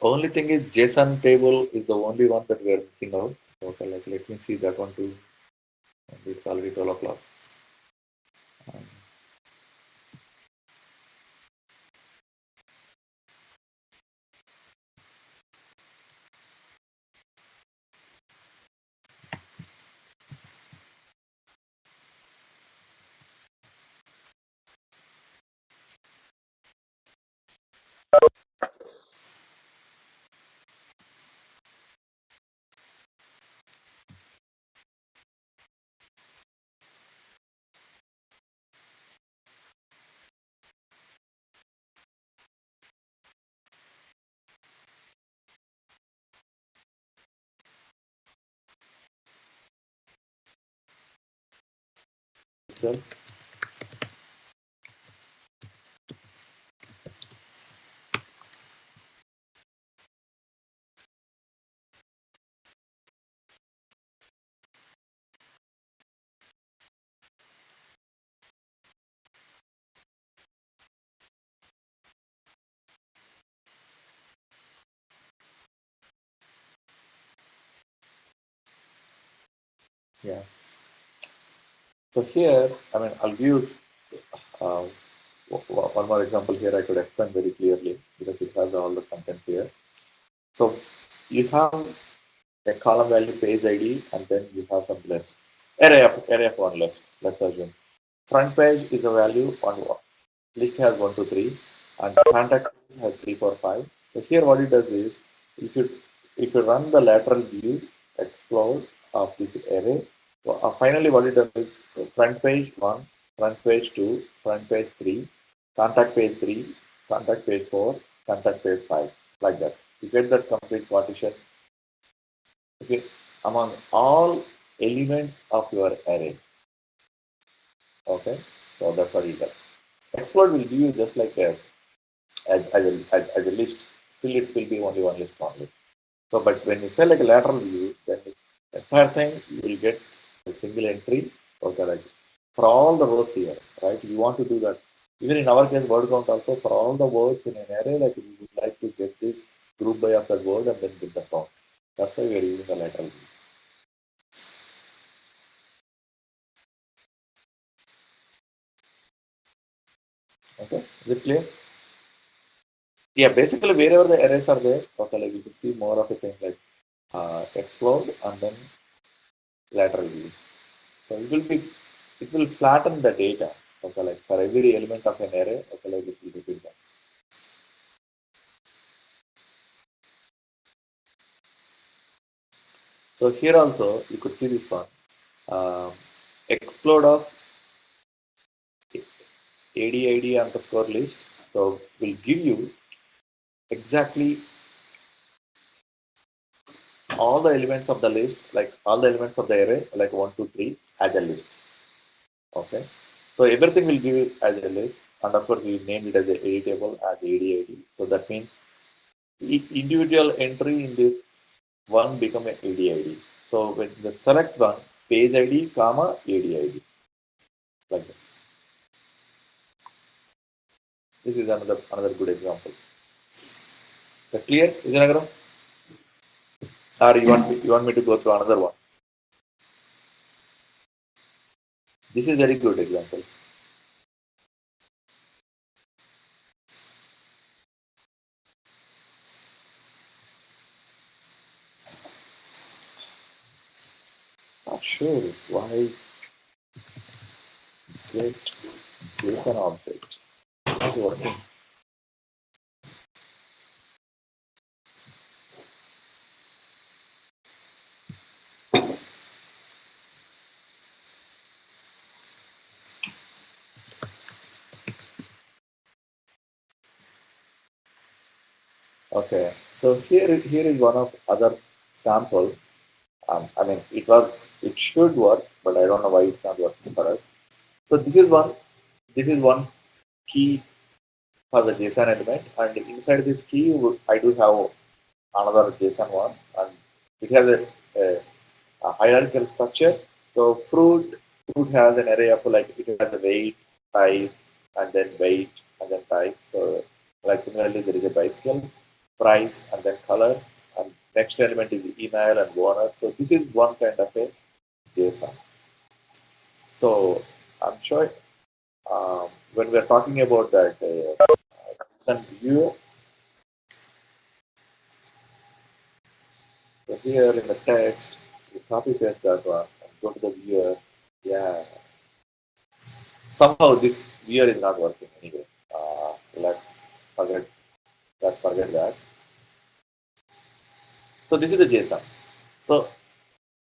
only thing is JSON table is the only one that we are missing out. Okay, like let me see that one too. And it's already 12 o'clock. Um, itself. Yeah. So here, I mean, I'll give uh, one more example here. I could explain very clearly because it has all the contents here. So you have a column value page ID, and then you have some list array of one list. Let's assume front page is a value on list has 1, 2, 3, and contact has 3, 4, 5. So here what it does is, if you if you run the lateral view explore of this array, so, finally what it does is front page 1, front page 2, front page 3, contact page 3, contact page 4, contact page 5, like that. You get that complete partition, okay, among all elements of your array. Okay, so that's what it does. Explode will give you just like a as a list. Still, it will be only one list only. So, but when you say like a lateral view, then the entire thing you will get a single entry. Okay, like for all the rows here, right? You want to do that. Even in our case, word count also for all the words in an array, like we would like to get this group by of that word and then get the count. That's why we are using the lateral view. Okay, is it clear? Yeah, basically wherever the arrays are there, okay, like you can see more of a thing like explode and then lateral view. So it will flatten the data. Okay, like for every element of an array, okay, like it will repeat that. So here also you could see this one. Um, explode of ADID underscore list. So will give you exactly all the elements of the list, like all the elements of the array, like 1, 2, 3 as a list. Okay. So everything will give it as a list, and of course we named it as a editable as ADID. So that means individual entry in this one become a ADID. So when the select one, page ID, comma ADID, like that. This is another good example. That clear, Vijayanagaram? Or you want me to go through another one? This is very good example. Not sure why get JSON object. Not working. Okay. So here is one of other sample. I mean, it should work, but I don't know why it's not working for us. So this is one key for the JSON element, and inside this key, I do have another JSON one, and it has a hierarchical structure. So fruit has an array of like it has a weight, type, and then weight, and then type. So like similarly, there is a bicycle, price, and then color, and next element is email and owner. So this is one kind of a JSON. So I'm sure when we're talking about that JSON view, so here in the text, you copy paste that one and go to the viewer. Yeah, somehow this viewer is not working anyway. Let's forget. Let's forget that. So this is the JSON. So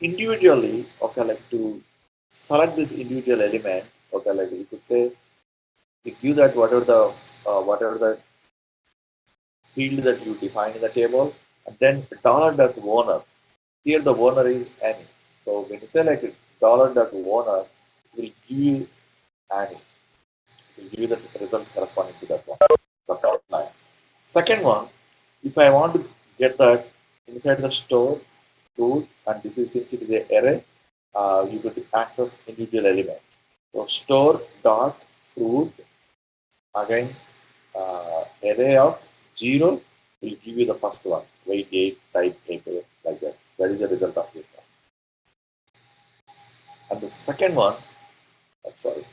individually, okay, like to select this individual element, okay, like you could say, you give that whatever the field that you define in the table, and then dollar dot owner. Here the owner is any. So when you say like dollar dot owner, it will give you any. It will give you the result corresponding to that one. The first line. Second one, if I want to get that inside the store root, and this is since it is an array, you could access individual element. So store dot root again array of 0 will give you the first one, weight 8, type 8, like that. That is the result of this one. And the second one, sorry,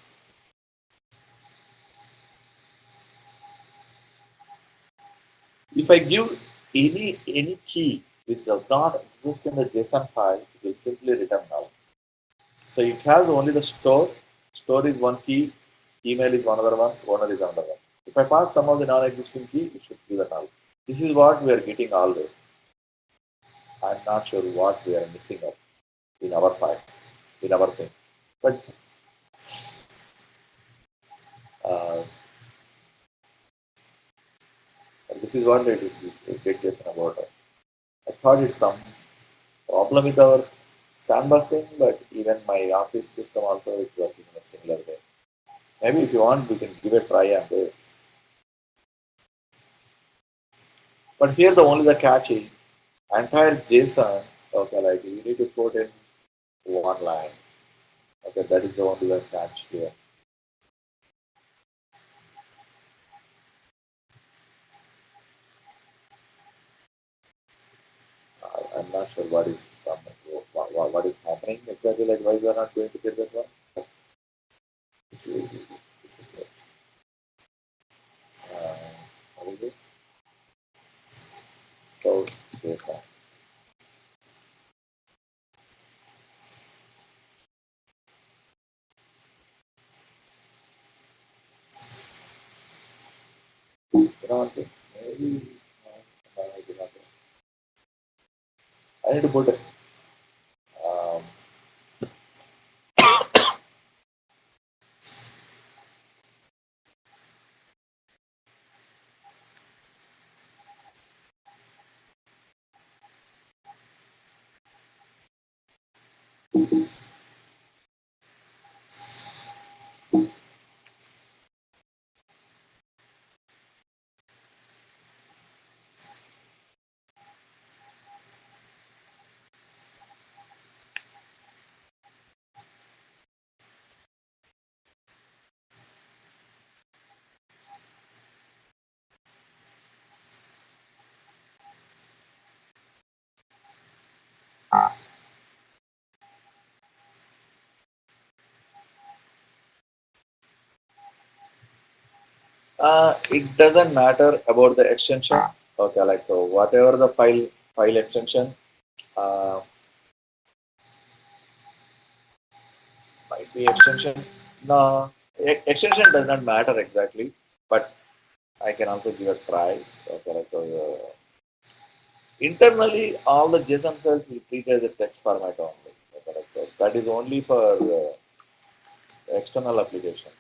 if I give any key which does not exist in the JSON file, it will simply return null. So it has only the store. Store is one key. email is one other one, owner is another one. If I pass some of the non-existing key, it should give a null. This is what we are getting always. I'm not sure what we are missing up in our file, in our thing. But uh, this is what it is big question about. I thought it's some problem with our sandboxing, but even my office system also is working in a similar way. Maybe if you want, we can give a try on this. But here the only the catch is entire JSON. Okay, like you need to put in one line. Okay, that is the only the catch here. I'm not sure what is what is happening exactly. Like why we are not going to get that one. Uh, what is this? So JSON. You know one thing? Maybe I do not know. I need to put it. Um, it doesn't matter about the extension. Okay, like so, whatever the file extension uh, might be extension. No, extension does not matter exactly, but I can also give a try. Okay, like so, internally, all the JSON files will treat as a text format only. Okay, like so, that is only for external applications.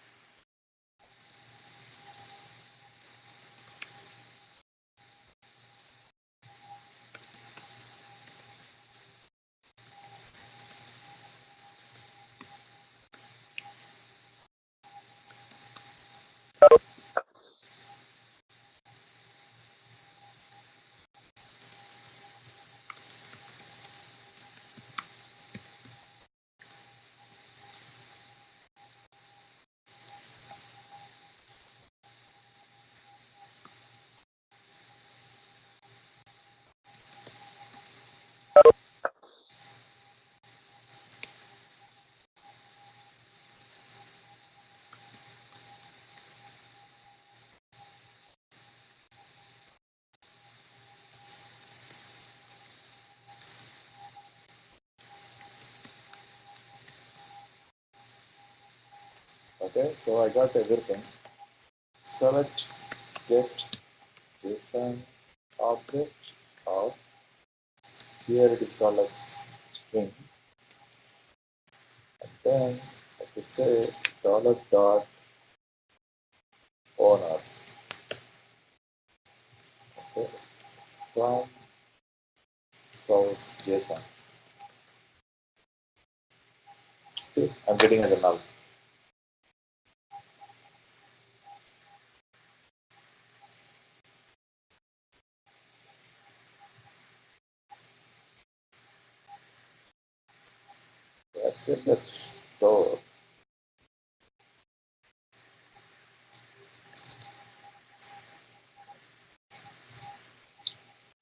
Okay, so I got everything. Select get JSON object of here it is called a string. Then I could say dollar dot owner. Okay, from source JSON. See, I'm getting it now. Let's get that store.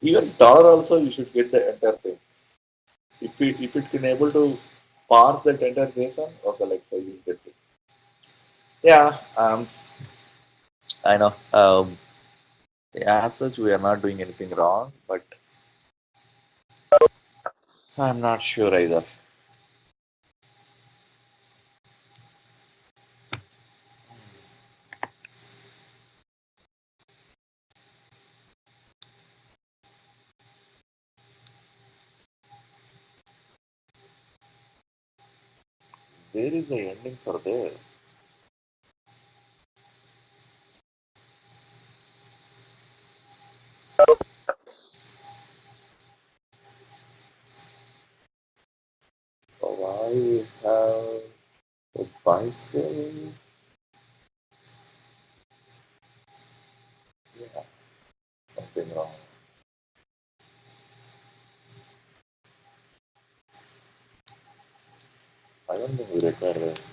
Even dollar also you should get the entire thing. If it can able to parse that entire JSON, okay, like so you get it. Yeah, I know. As such, we are not doing anything wrong, but I'm not sure either. Where is the ending for there? Oh, I have a bicycle. Yeah, something wrong. I don't think we require this,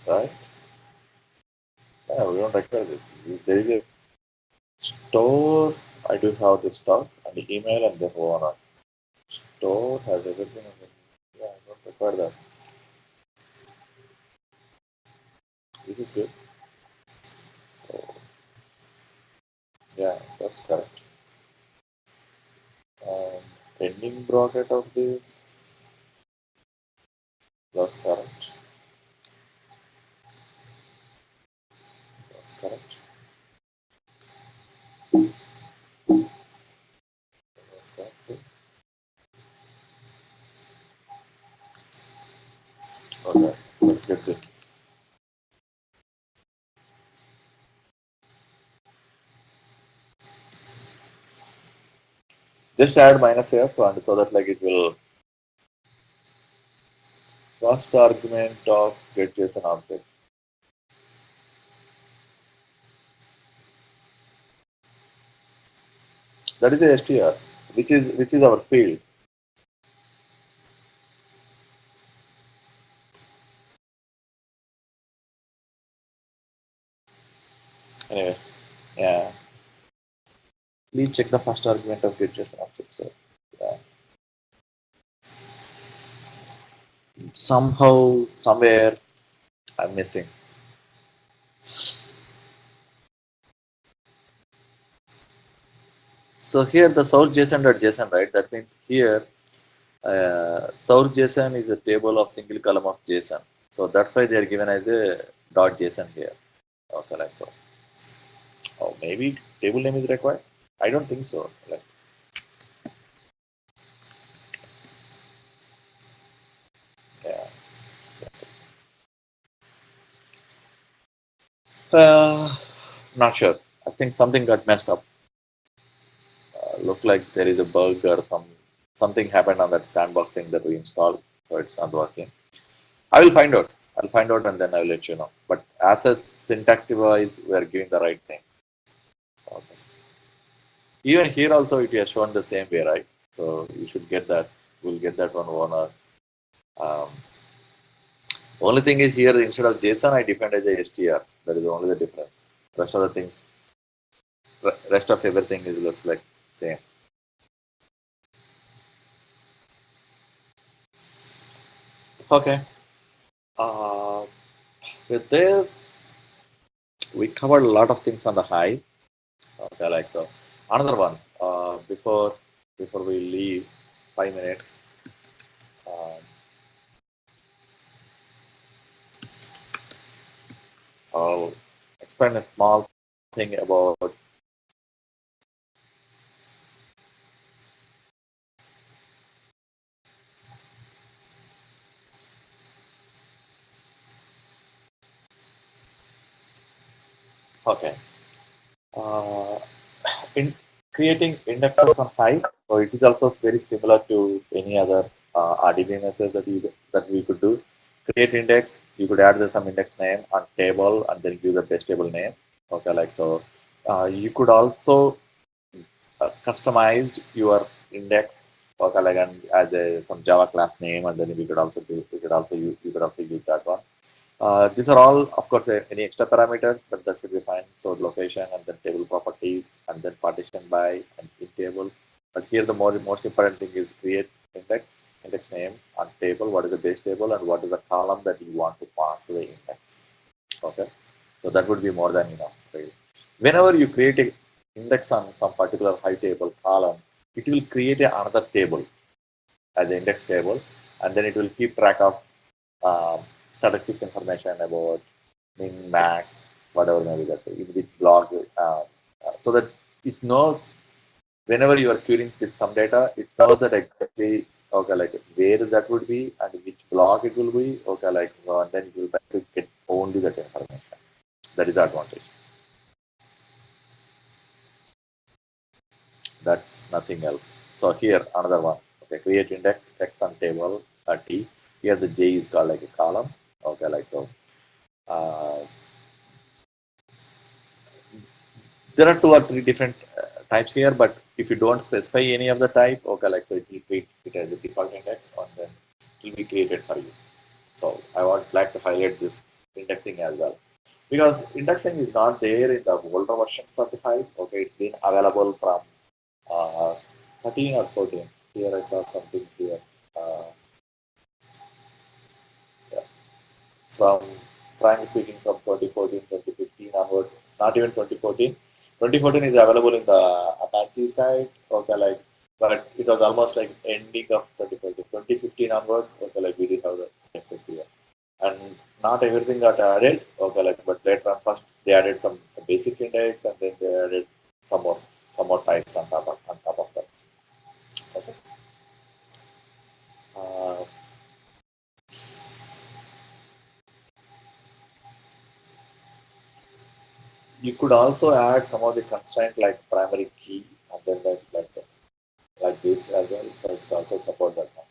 right? Yeah, we don't require this. There is a store. I do have the stuff and the email and the owner. Store has everything. Yeah, I don't require that. This is good. So, yeah, that's correct. Ending bracket of this, that's correct. That's correct. That's correct. Okay, let's get this. Just add minus f and so that like it will first argument of get JSON object. That is the str, which is our field. Anyway, yeah. Please check the first argument of get JSON object. So yeah. Somehow, somewhere I'm missing. So here the source JSON.json, right? That means here source JSON is a table of single column of JSON. So that's why they are given as a dot JSON here. Okay, like so. Oh, maybe table name is required. I don't think so. Like, yeah. Not sure. I think something got messed up. Look like there is a bug or something happened on that sandbox thing that we installed, so it's not working. I will find out. I'll find out and then I'll let you know. But as a syntactic wise, we are giving the right thing. Okay. Even here also it has shown the same way, right? So you should get that. We'll get that one owner. Um, only thing is here instead of JSON, I defined as a str. That is only the difference. Rest of the things, rest of everything is looks like same. Okay. Uh, with this, we covered a lot of things on the high. Okay, like so. Another one. Before we leave, 5 minutes. Um, I'll explain a small thing about. Okay. Uh, in creating indexes on Hive, so it is also very similar to any other RDBMSs that we could do. Create index, you could add some index name on table and then give the base table name. Okay, like so. You could also customized your index okay, like as a some Java class name, and then we could also use that one. These are all, of course, any extra parameters, but that should be fine. So location and then table properties and then partition by and in table. But here the most important thing is create index name and table. What is the base table and what is the column that you want to pass to the index? Okay, so that would be more than enough. Right? Whenever you create a index on some particular high table column, it will create another table as an index table, and then it will keep track of statistics information about min, max, whatever maybe that in which blog, so that it knows whenever you are querying with some data, it knows that exactly, okay, like where that would be and which block it will be, okay, like then it will try to get only that information. That is the advantage. That's nothing else. So here another one. Okay, create index X on table T. Here the J is called like a column. Okay, like so. Uh, there are two or three different types here, but if you don't specify any of the type, okay, like so it will treat it as a default index and then it will be created for you. So I would like to highlight this indexing as well because indexing is not there in the older versions of the Hive. Okay, it's been available from uh, 13 or 14. Here I saw something here. Uh, yeah, from frankly speaking, from 2014, 2015 onwards, not even 2014. 2014 is available in the Apache side. Okay, like, but it was almost like ending of 2014. 2015 onwards, okay, like we did have the access here. And not everything got added. Okay, like but later on, first they added some basic index, and then they added some more types on top of that. Okay. Uh, you could also add some of the constraints like primary key, and then like this as well. So it also support that one.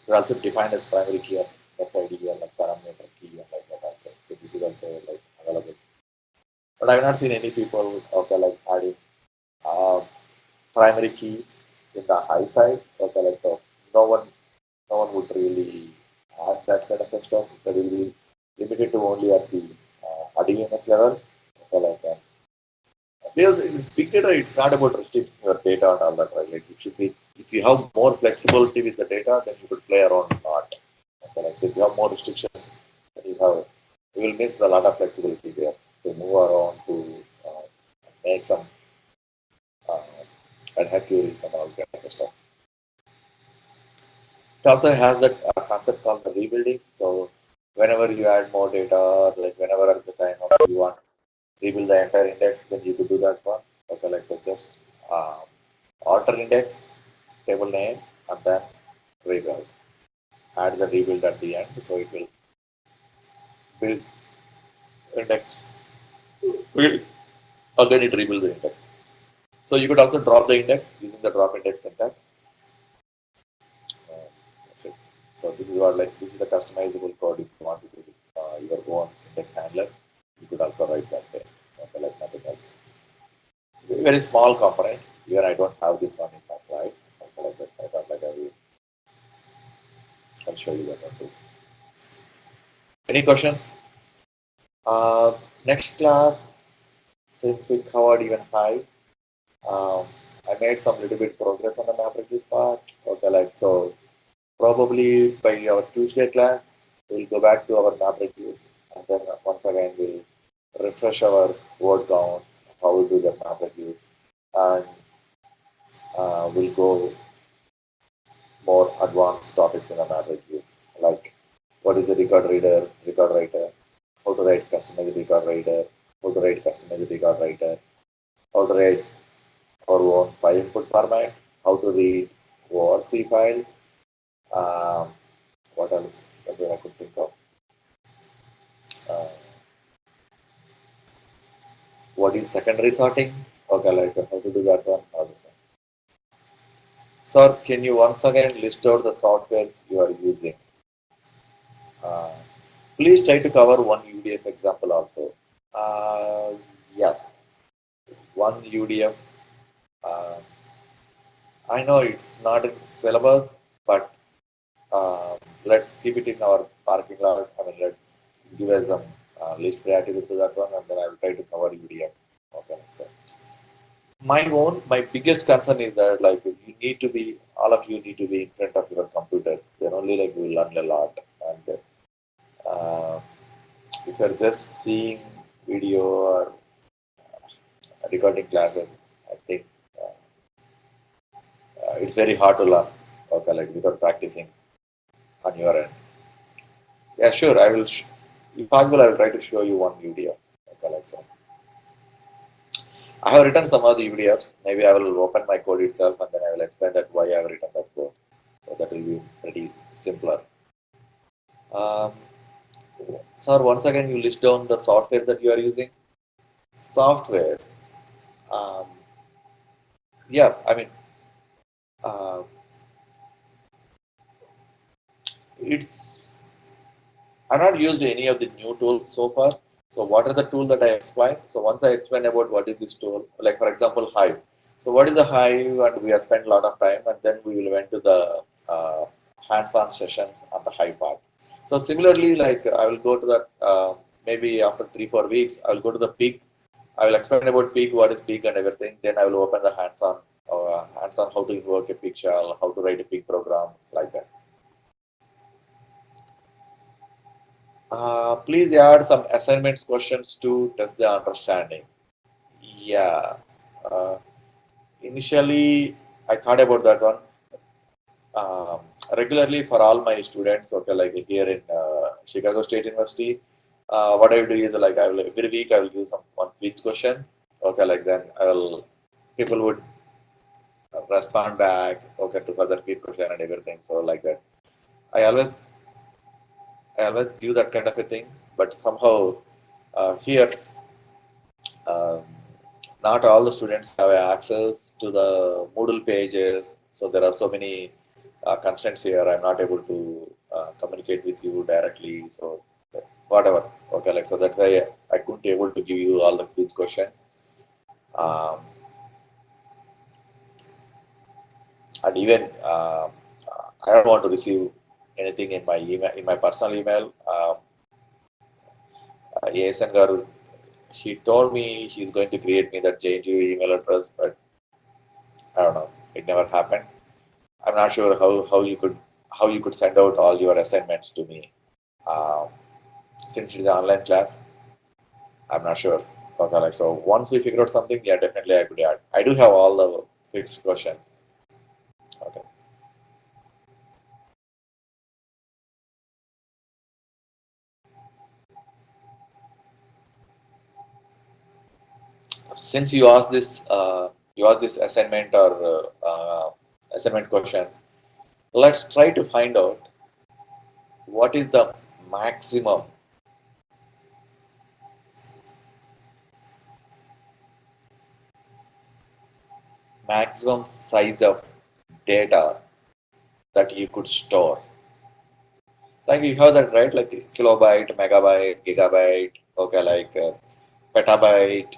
We also defined as primary key of XID or like parameter key and like that also. So this is also like available. But I have not seen any people okay like adding uh, primary keys in the high side. Okay, like so no one no one would really add that kind of a stuff. That will be limited to only at the RDNS level. Okay, like because in big data, it's not about restricting your data and all that, right? Like it should be, if you have more flexibility with the data, then you could play around a lot. Okay, like, so if you have more restrictions, then you will miss a lot of flexibility there to move around, to make some uh, ad hoc queries and all that kind of stuff. It also has that concept called the rebuilding. So whenever you add more data, like whenever at the time of you want to rebuild the entire index, then you could do that one. Okay, like so just uh, alter index, table name, and then rebuild. Add the rebuild at the end, so it will build index. Will again it rebuild the index. So you could also drop the index using the drop index syntax. That's it. So this is what like this is the customizable code if you want to do your own index handler. You could also write that there. Okay, like nothing else. Very small component. Even I don't have this one in my slides. Okay, like that. I thought like I'll show you that one too. Any questions? Next class, since we covered even high, um, I made some little bit progress on the map reduce part. Okay, like so probably by our Tuesday class, we'll go back to our map reduce, and then once again we'll refresh our word counts, how we do the map reduce, and we'll go more advanced topics in the map reduce, like what is the record writer, how to write customized record writer, how to write customized record writer, how to write our own file input format, how to read ORC files, um, what else that I could think of. Uh, what is secondary sorting? Okay, like how to do that one. Sir, can you once again list out the softwares you are using? Uh, please try to cover one UDF example also. Uh, yes, one UDF. Uh, I know it's not in syllabus, but let's keep it in our parking lot. I mean, let's give us some least priority to that one, and then I will try to cover UDF. Okay, so my biggest concern is that like you need to be, all of you need to be in front of your computers. Then only like we learn a lot. And uh, if you're just seeing video or recording classes, I think it's very hard to learn. Okay, like without practicing on your end. Yeah, sure. I will. If possible, I will try to show you one video. Okay, like so. I have written some of the PDFs. Maybe I will open my code itself and then I will explain that why I have written that code. So that will be pretty simpler. Um, Sir, once again, you list down the software that you are using. Softwares. Um, yeah, I mean, uh, it's I've not used any of the new tools so far. So what are the tool that I explained? So once I explain about what is this tool, like for example, Hive. So what is the Hive? And we have spent a lot of time, and then we will went to the hands-on sessions on the Hive part. So similarly, like I will go to the maybe after 3 4 weeks, I will go to the peak. I will explain about peak, what is peak and everything. Then I will open the hands-on how to invoke a peak shell, how to write a peak program, like that. Please add some assignments questions to test the understanding. Yeah. Uh, Initially, I thought about that one. Um, Regularly for all my students, okay, like here in Chicago State University, what I will do is like I will every week I will give some one quiz question. Okay, like then I will people would respond back. Okay, to further quiz question and everything. So like that, I always I always give that kind of a thing. But somehow here um, not all the students have access to the Moodle pages, so there are so many constraints here. I'm not able to communicate with you directly. So whatever, okay, like so that's why I couldn't able to give you all the quiz questions. Um, and even I don't want to receive anything in my email, in my personal email. ASN Garu, he told me he's going to create me that JNTU email address, but I don't know. It never happened. I'm not sure how you could send out all your assignments to me. Um, since it's an online class, I'm not sure. Okay, like so once we figure out something, yeah, definitely I could add. I do have all the fixed questions. Okay. Since you asked this assignment or assignment questions, let's try to find out what is the maximum maximum size of data that you could store. Like you have that right, like kilobyte, megabyte, gigabyte, okay, like petabyte,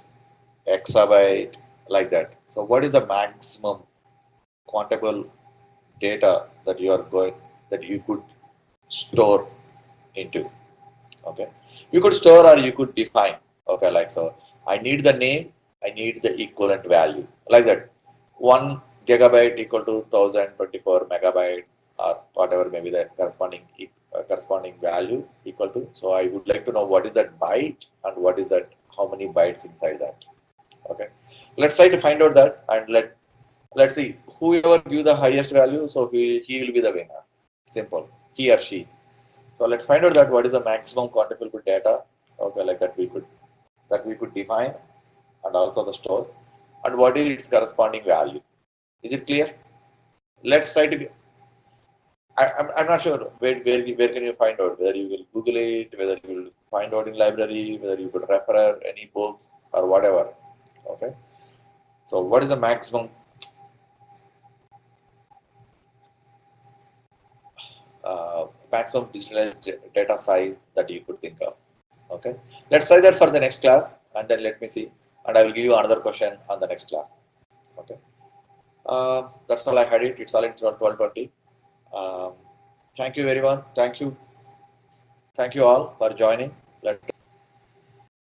exabyte, like that. So what is the maximum quantable data that you are going that you could store into? Okay, you could store or you could define. Okay, like so, I need the name, I need the equivalent value, like that. 1 gigabyte equal to 1024 megabytes or whatever maybe the corresponding value equal to. So I would like to know what is that byte and what is that how many bytes inside that. Okay, let's try to find out that and let's see whoever give the highest value. So he will be the winner. Simple. He or she. So let's find out that what is the maximum quantifiable data. Okay, like that we could define and also the store and what is its corresponding value. Is it clear? Let's try to. I'm not sure where can you find out whether you will Google it, whether you will find out in library, whether you could refer any books or whatever. Okay. So what is the maximum digitalized data size that you could think of? Okay. Let's try that for the next class and then let me see and I will give you another question on the next class. Okay. That's all I had it. It's all in 12:20. Um, thank you everyone. Thank you all for joining. Let's